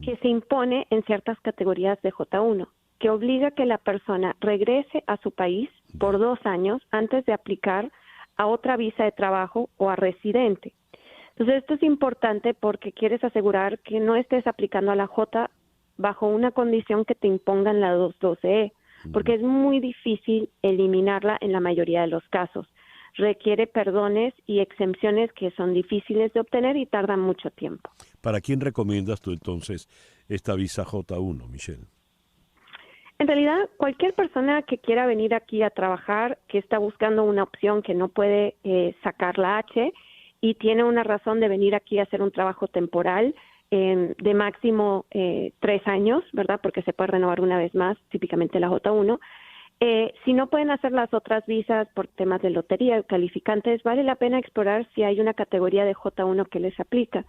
que se impone en ciertas categorías de J1, que obliga a que la persona regrese a su país por 2 años antes de aplicar a otra visa de trabajo o a residente. Entonces, esto es importante porque quieres asegurar que no estés aplicando a la J bajo una condición que te impongan la 212E, porque es muy difícil eliminarla en la mayoría de los casos. Requiere perdones y exempciones que son difíciles de obtener y tardan mucho tiempo. ¿Para quién recomiendas tú entonces esta visa J1, Michelle? En realidad, cualquier persona que quiera venir aquí a trabajar, que está buscando una opción que no puede sacar la H, y tiene una razón de venir aquí a hacer un trabajo temporal de máximo 3 años, ¿verdad? Porque se puede renovar una vez más, típicamente la J1. Si no pueden hacer las otras visas por temas de lotería o calificantes, vale la pena explorar si hay una categoría de J1 que les aplica.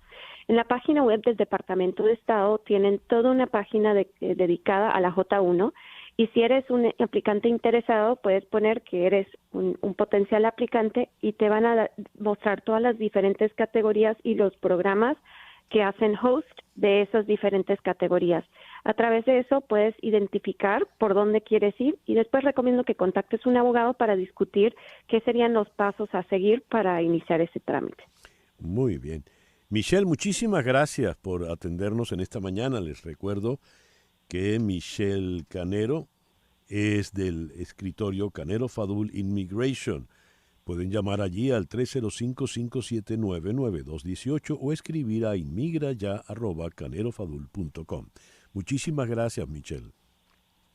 En la página web del Departamento de Estado tienen toda una página dedicada a la J1, y si eres un aplicante interesado, puedes poner que eres un potencial aplicante y te van a mostrar todas las diferentes categorías y los programas que hacen host de esas diferentes categorías. A través de eso puedes identificar por dónde quieres ir, y después recomiendo que contactes a un abogado para discutir qué serían los pasos a seguir para iniciar ese trámite. Muy bien. Michelle, muchísimas gracias por atendernos en esta mañana. Les recuerdo que Michelle Canero es del escritorio Canero Fadul Immigration. Pueden llamar allí al 305-579-9218 o escribir a inmigraya@canerofadul.com. Muchísimas gracias, Michelle.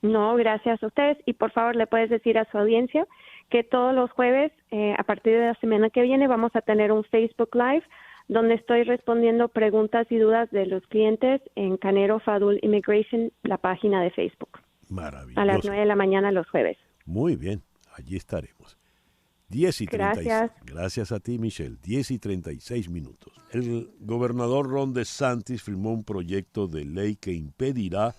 No, gracias a ustedes. Y por favor, le puedes decir a su audiencia que todos los jueves, a partir de la semana que viene, vamos a tener un Facebook Live donde estoy respondiendo preguntas y dudas de los clientes en Canero Fadul Immigration, la página de Facebook. Maravilloso. A las 9 de la mañana los jueves. Muy bien, allí estaremos. 10:36. Gracias. Gracias a ti, Michelle. 10:36 minutos. El gobernador Ron DeSantis firmó un proyecto de ley que impedirá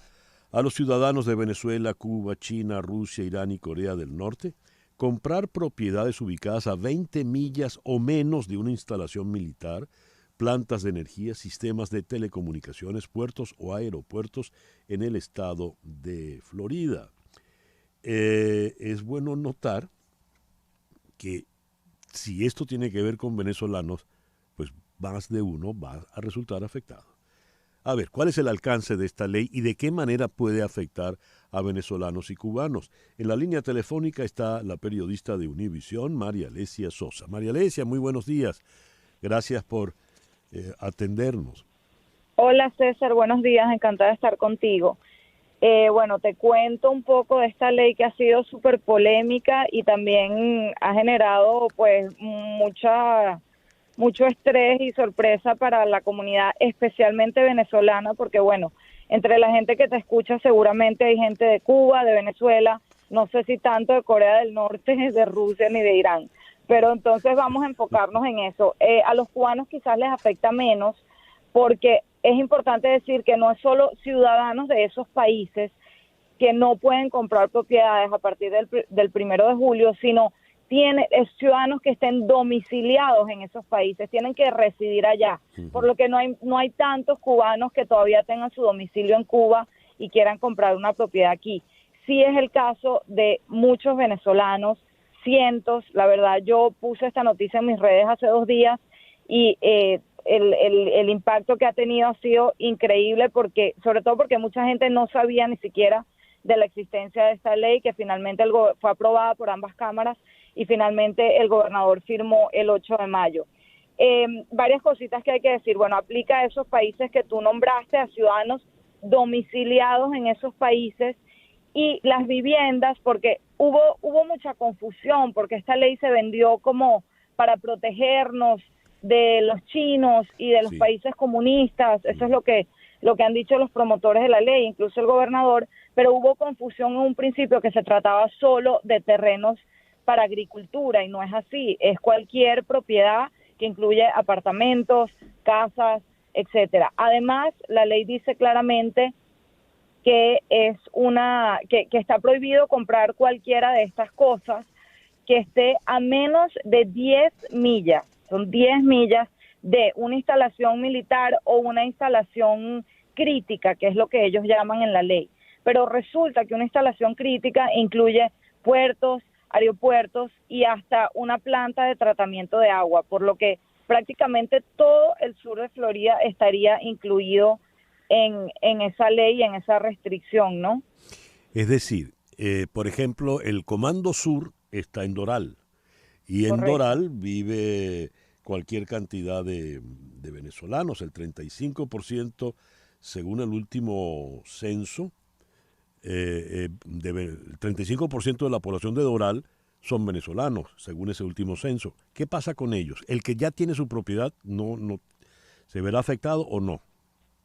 a los ciudadanos de Venezuela, Cuba, China, Rusia, Irán y Corea del Norte comprar propiedades ubicadas a 20 millas o menos de una instalación militar, plantas de energía, sistemas de telecomunicaciones, puertos o aeropuertos en el estado de Florida. Es bueno notar que si esto tiene que ver con venezolanos, pues más de uno va a resultar afectado. A ver, ¿cuál es el alcance de esta ley y de qué manera puede afectar a venezolanos y cubanos? En la línea telefónica está la periodista de Univisión, María Alesia Sosa. María Alesia, muy buenos días. Gracias por atendernos. Hola César, buenos días, encantada de estar contigo. Bueno, te cuento un poco de esta ley que ha sido súper polémica y también ha generado pues mucho estrés y sorpresa para la comunidad, especialmente venezolana, porque bueno, entre la gente que te escucha seguramente hay gente de Cuba, de Venezuela, no sé si tanto de Corea del Norte, de Rusia ni de Irán, pero entonces vamos a enfocarnos en eso. A los cubanos quizás les afecta menos, porque es importante decir que no es solo ciudadanos de esos países que no pueden comprar propiedades a partir del 1 de julio, sino ciudadanos que estén domiciliados en esos países, tienen que residir allá, por lo que no hay tantos cubanos que todavía tengan su domicilio en Cuba y quieran comprar una propiedad aquí. Sí es el caso de muchos venezolanos, cientos, la verdad yo puse esta noticia en mis redes hace 2 días y el impacto que ha tenido ha sido increíble, sobre todo porque mucha gente no sabía ni siquiera de la existencia de esta ley que finalmente fue aprobada por ambas cámaras y finalmente el gobernador firmó el 8 de mayo. Varias cositas que hay que decir. Bueno, aplica a esos países que tú nombraste, a ciudadanos domiciliados en esos países, y las viviendas, porque hubo mucha confusión, porque esta ley se vendió como para protegernos de los chinos y de los países comunistas. Eso es lo que han dicho los promotores de la ley, incluso el gobernador, pero hubo confusión en un principio que se trataba solo de terrenos para agricultura, y no es así, es cualquier propiedad que incluye apartamentos, casas, etcétera. Además, la ley dice claramente que que está prohibido comprar cualquiera de estas cosas que esté a menos de 10 millas, son 10 millas de una instalación militar o una instalación crítica, que es lo que ellos llaman en la ley. Pero resulta que una instalación crítica incluye puertos, aeropuertos y hasta una planta de tratamiento de agua, por lo que prácticamente todo el sur de Florida estaría incluido en esa ley y en esa restricción, ¿no? Es decir, por ejemplo, el Comando Sur está en Doral, y en Doral vive cualquier cantidad de venezolanos, el 35% según el último censo, el 35% de la población de Doral son venezolanos, según ese último censo. ¿Qué pasa con ellos? ¿El que ya tiene su propiedad no se verá afectado o no?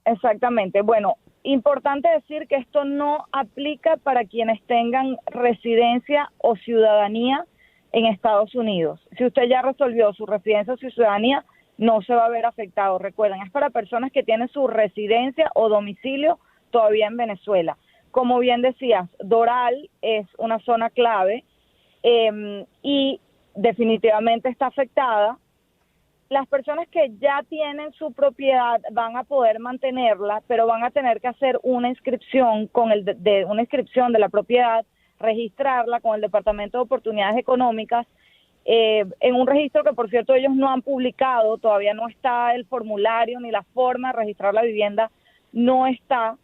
Exactamente. Bueno, Importante decir que esto no aplica para quienes tengan residencia o ciudadanía en Estados Unidos. Si usted ya resolvió su residencia o su ciudadanía, no se va a ver afectado. Recuerden, es para personas que tienen su residencia o domicilio todavía en Venezuela. Como bien decías, Doral es una zona clave y definitivamente está afectada. Las personas que ya tienen su propiedad van a poder mantenerla, pero van a tener que hacer una inscripción una inscripción de la propiedad, registrarla con el Departamento de Oportunidades Económicas, en un registro que, por cierto, ellos no han publicado, todavía no está el formulario ni la forma de registrar la vivienda, no está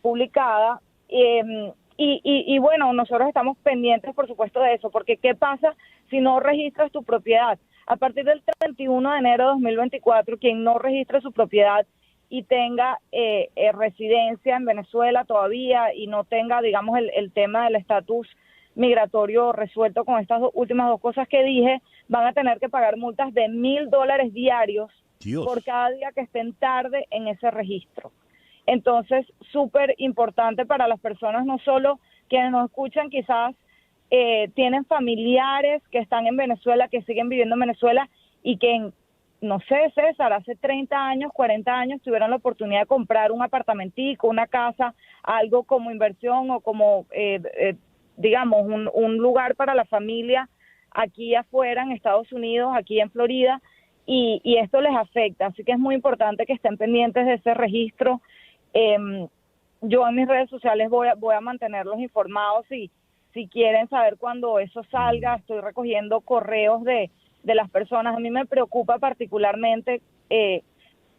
publicada. Y bueno, nosotros estamos pendientes, por supuesto, de eso, porque ¿qué pasa si no registras tu propiedad? A partir del 31 de enero de 2024, quien no registre su propiedad y tenga residencia en Venezuela todavía y no tenga, digamos, el tema del estatus migratorio resuelto con estas últimas dos cosas que dije, van a tener que pagar multas de $1,000 diarios por cada día que estén tarde en ese registro. Entonces, súper importante para las personas, no solo quienes nos escuchan, quizás tienen familiares que están en Venezuela, que siguen viviendo en Venezuela y que, no sé, César, hace 30 años, 40 años tuvieron la oportunidad de comprar un apartamentico, una casa, algo como inversión o como, digamos, un lugar para la familia aquí afuera en Estados Unidos, aquí en Florida, y esto les afecta. Así que es muy importante que estén pendientes de ese registro. Yo en mis redes sociales voy a mantenerlos informados y si quieren saber cuándo eso salga. Estoy recogiendo correos de las personas. A mí me preocupa particularmente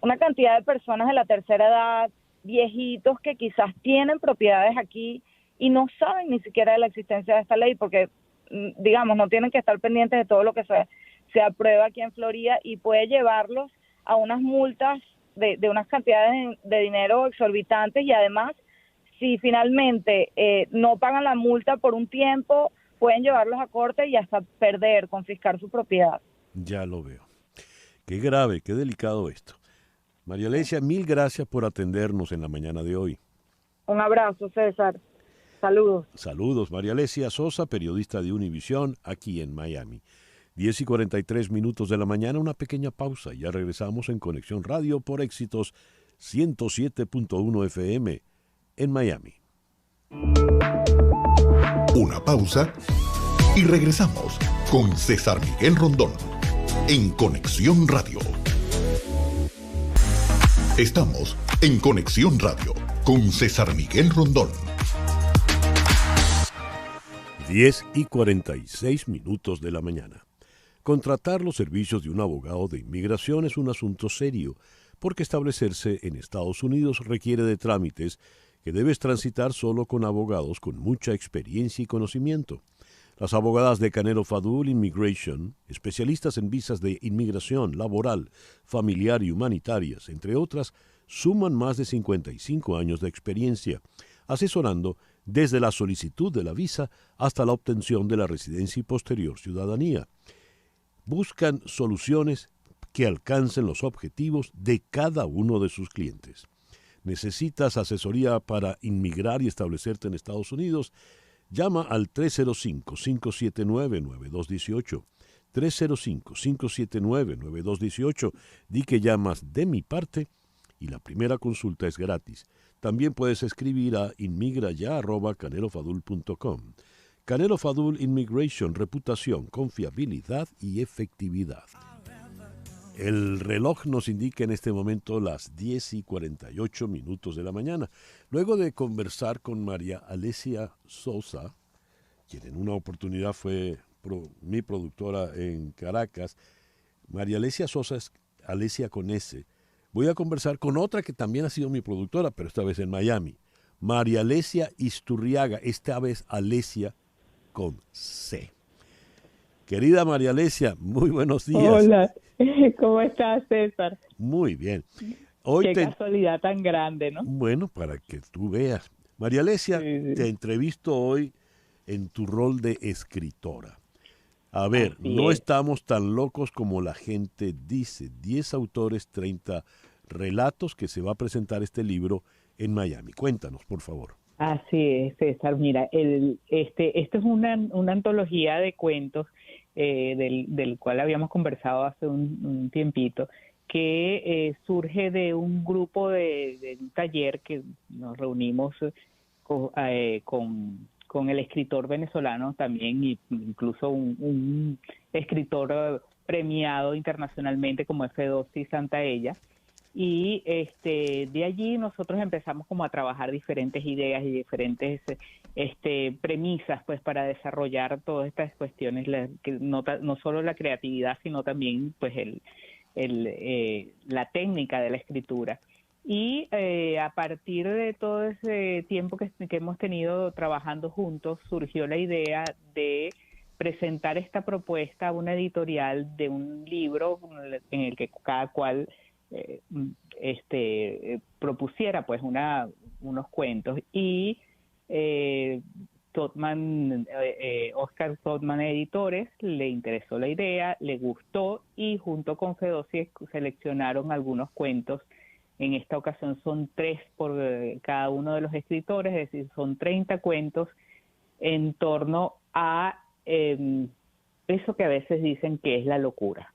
una cantidad de personas de la tercera edad, viejitos que quizás tienen propiedades aquí y no saben ni siquiera de la existencia de esta ley porque, digamos, no tienen que estar pendientes de todo lo que se aprueba aquí en Florida y puede llevarlos a unas multas de unas cantidades de dinero exorbitantes y además, si finalmente no pagan la multa por un tiempo, pueden llevarlos a corte y hasta confiscar su propiedad. Ya lo veo. Qué grave, qué delicado esto. María Alesia, mil gracias por atendernos en la mañana de hoy. Un abrazo, César. Saludos. Saludos, María Alesia Sosa, periodista de Univisión, aquí en Miami. 10:43 de la mañana, una pequeña pausa. Ya regresamos en Conexión Radio por Éxitos 107.1 FM en Miami. Una pausa y regresamos con César Miguel Rondón en Conexión Radio. Estamos en Conexión Radio con César Miguel Rondón. 10:46 de la mañana. Contratar los servicios de un abogado de inmigración es un asunto serio, porque establecerse en Estados Unidos requiere de trámites que debes transitar solo con abogados con mucha experiencia y conocimiento. Las abogadas de Canelo Fadul Immigration, especialistas en visas de inmigración, laboral, familiar y humanitarias, entre otras, suman más de 55 años de experiencia, asesorando desde la solicitud de la visa hasta la obtención de la residencia y posterior ciudadanía. Buscan soluciones que alcancen los objetivos de cada uno de sus clientes. ¿Necesitas asesoría para inmigrar y establecerte en Estados Unidos? Llama al 305-579-9218. 305-579-9218. Di que llamas de mi parte y la primera consulta es gratis. También puedes escribir a inmigraya@canelofadul.com. Canelo Fadul Immigration, reputación, confiabilidad y efectividad. El reloj nos indica en este momento las 10:48 de la mañana. Luego de conversar con María Alesia Sosa, quien en una oportunidad fue mi productora en Caracas, María Alesia Sosa es Alesia con S. Voy a conversar con otra que también ha sido mi productora, pero esta vez en Miami. María Alesia Isturriaga, esta vez Alesia con C. Querida María Alesia, muy buenos días. Hola, ¿cómo estás, César? Muy bien. Hoy Qué casualidad tan grande, ¿no? Bueno, para que tú veas. María Alesia, sí. Te entrevisto hoy en tu rol de escritora. A ver, así no estamos tan locos como la gente dice. 10 autores, 30 relatos que se va a presentar este libro en Miami. Cuéntanos, por favor. Así es, César. Mira, esto es una antología de cuentos del cual habíamos conversado hace un tiempito, que surge de un grupo de un taller que nos reunimos con el escritor venezolano también, y incluso un escritor premiado internacionalmente como Fedosi Santaella. Y de allí nosotros empezamos como a trabajar diferentes ideas y diferentes premisas, pues, para desarrollar todas estas cuestiones, no solo la creatividad, sino también pues la técnica de la escritura. Y a partir de todo ese tiempo que hemos tenido trabajando juntos, surgió la idea de presentar esta propuesta a una editorial de un libro en el que cada cual propusiera pues unos cuentos, y Oscar Todman Editores le interesó la idea, le gustó, y junto con Fedosi seleccionaron algunos cuentos. En esta ocasión son 3 por cada uno de los escritores, es decir, son 30 cuentos en torno a eso que a veces dicen que es la locura.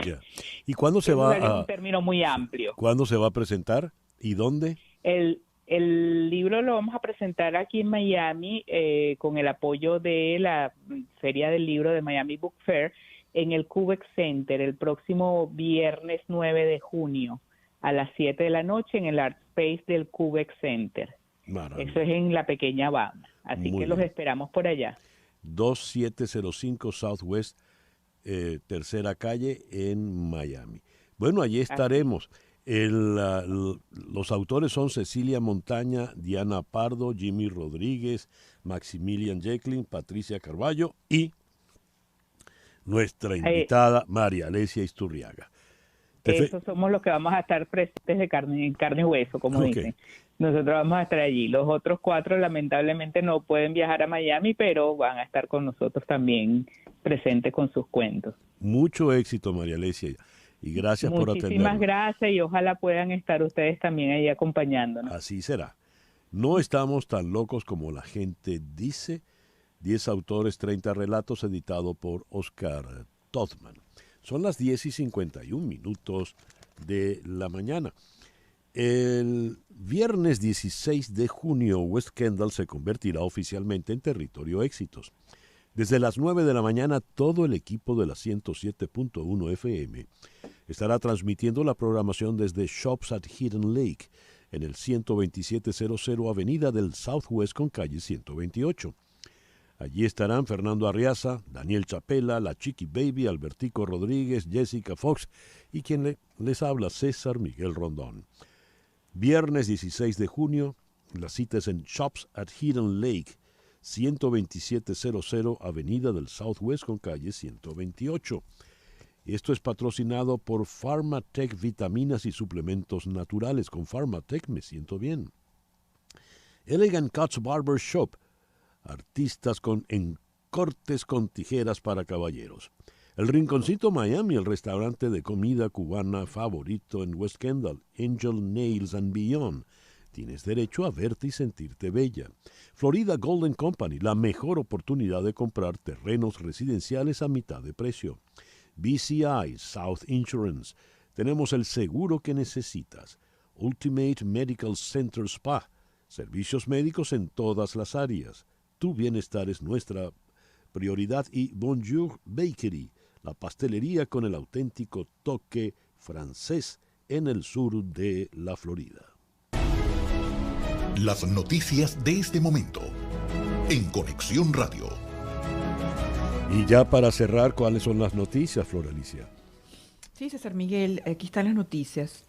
Ya. ¿Y cuándo se va Es un término muy amplio. ¿Cuándo se va a presentar y dónde? El libro lo vamos a presentar aquí en Miami con el apoyo de la Feria del Libro de Miami Book Fair en el Cubex Center el próximo viernes 9 de junio a las 7 de la noche en el Art Space del Cubex Center. Maravilla. Eso es en la pequeña Habana. Así Muy que los bien. esperamos por allá. 2705 Southwest, tercera calle en Miami. Bueno, allí estaremos. Los autores son Cecilia Montaña, Diana Pardo, Jimmy Rodríguez, Maximilian Jacklin, Patricia Carballo y nuestra invitada María Alesia Isturriaga. Esos somos los que vamos a estar presentes en carne y hueso, como dicen. Nosotros vamos a estar allí. Los otros 4 lamentablemente no pueden viajar a Miami, pero van a estar con nosotros también presentes con sus cuentos. Mucho éxito, María Alesia, y gracias por atendernos. Muchísimas gracias, y ojalá puedan estar ustedes también ahí acompañándonos. Así será. No estamos tan locos como la gente dice. 10 autores, 30 relatos, editado por Oscar Todman. Son las 10:51 de la mañana. El viernes 16 de junio, West Kendall se convertirá oficialmente en territorio éxitos. Desde las 9 de la mañana, todo el equipo de la 107.1 FM estará transmitiendo la programación desde Shops at Hidden Lake, en el 12700 Avenida del Southwest con calle 128. Allí estarán Fernando Arriaza, Daniel Chapela, La Chiqui Baby, Albertico Rodríguez, Jessica Fox y quien les habla, César Miguel Rondón. Viernes 16 de junio, la cita es en Shops at Hidden Lake, 12700 Avenida del Southwest con calle 128. Esto es patrocinado por Pharmatech Vitaminas y Suplementos Naturales. Con Pharmatech me siento bien. Elegant Cuts Barber Shop, artistas en cortes con tijeras para caballeros. El Rinconcito Miami, el restaurante de comida cubana favorito en West Kendall. Angel Nails and Beyond. Tienes derecho a verte y sentirte bella. Florida Golden Company, la mejor oportunidad de comprar terrenos residenciales a mitad de precio. BCI, South Insurance. Tenemos el seguro que necesitas. Ultimate Medical Center Spa. Servicios médicos en todas las áreas. Tu bienestar es nuestra prioridad. Y Bonjour Bakery, la pastelería con el auténtico toque francés en el sur de la Florida. Las noticias de este momento en Conexión Radio. Y ya para cerrar, ¿cuáles son las noticias, Flor Alicia? Sí, César Miguel, aquí están las noticias.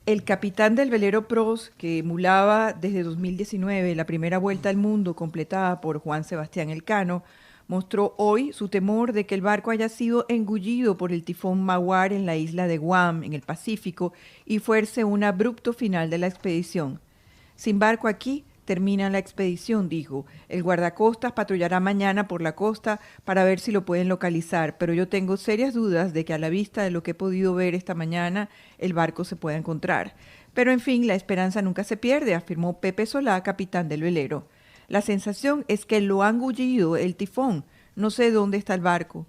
El capitán del velero Pros, que emulaba desde 2019 la primera vuelta al mundo completada por Juan Sebastián Elcano, mostró hoy su temor de que el barco haya sido engullido por el tifón Mawar en la isla de Guam, en el Pacífico, y fuerce un abrupto final de la expedición. Sin barco aquí, termina la expedición, dijo. El guardacostas patrullará mañana por la costa para ver si lo pueden localizar, pero yo tengo serias dudas de que a la vista de lo que he podido ver esta mañana, el barco se pueda encontrar. Pero en fin, la esperanza nunca se pierde, afirmó Pepe Solá, capitán del velero. La sensación es que lo ha engullido el tifón. No sé dónde está el barco.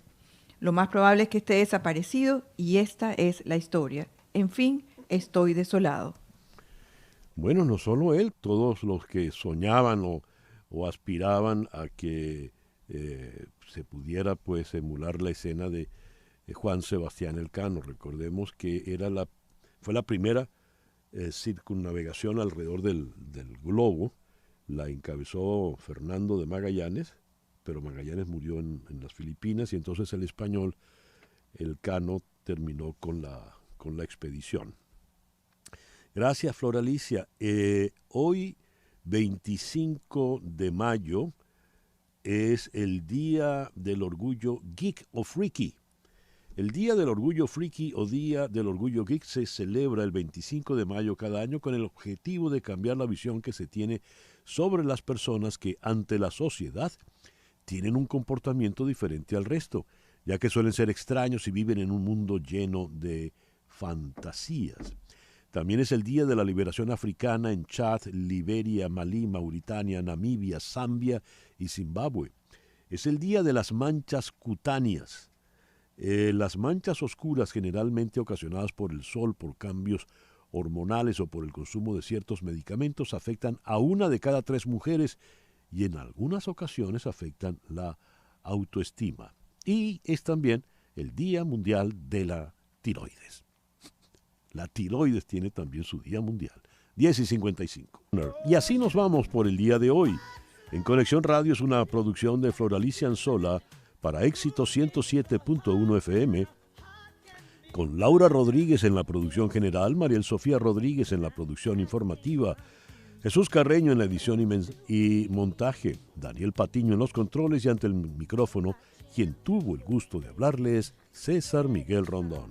Lo más probable es que esté desaparecido y esta es la historia. En fin, estoy desolado. Bueno, no solo él, todos los que soñaban o aspiraban a que se pudiera pues emular la escena de Juan Sebastián Elcano. Recordemos que fue la primera circunnavegación alrededor del globo. La encabezó Fernando de Magallanes, pero Magallanes murió en las Filipinas y entonces el español Elcano terminó con la expedición. Gracias, Flor Alicia. Hoy, 25 de mayo, es el Día del Orgullo Geek o Freaky. El Día del Orgullo Freaky o Día del Orgullo Geek se celebra el 25 de mayo cada año con el objetivo de cambiar la visión que se tiene sobre las personas que ante la sociedad tienen un comportamiento diferente al resto, ya que suelen ser extraños y viven en un mundo lleno de fantasías. También es el Día de la Liberación Africana en Chad, Liberia, Malí, Mauritania, Namibia, Zambia y Zimbabue. Es el Día de las manchas cutáneas. Las manchas oscuras, generalmente ocasionadas por el sol, por cambios hormonales o por el consumo de ciertos medicamentos, afectan a 1 de cada 3 mujeres y en algunas ocasiones afectan la autoestima. Y es también el Día Mundial de la Tiroides. La tiroides tiene también su Día Mundial, 10:55. Y así nos vamos por el día de hoy. En Conexión Radio es una producción de Flor Alicia Anzola para Éxito 107.1 FM, con Laura Rodríguez en la producción general, Mariel Sofía Rodríguez en la producción informativa, Jesús Carreño en la edición y montaje, Daniel Patiño en los controles y ante el micrófono, quien tuvo el gusto de hablarles, César Miguel Rondón.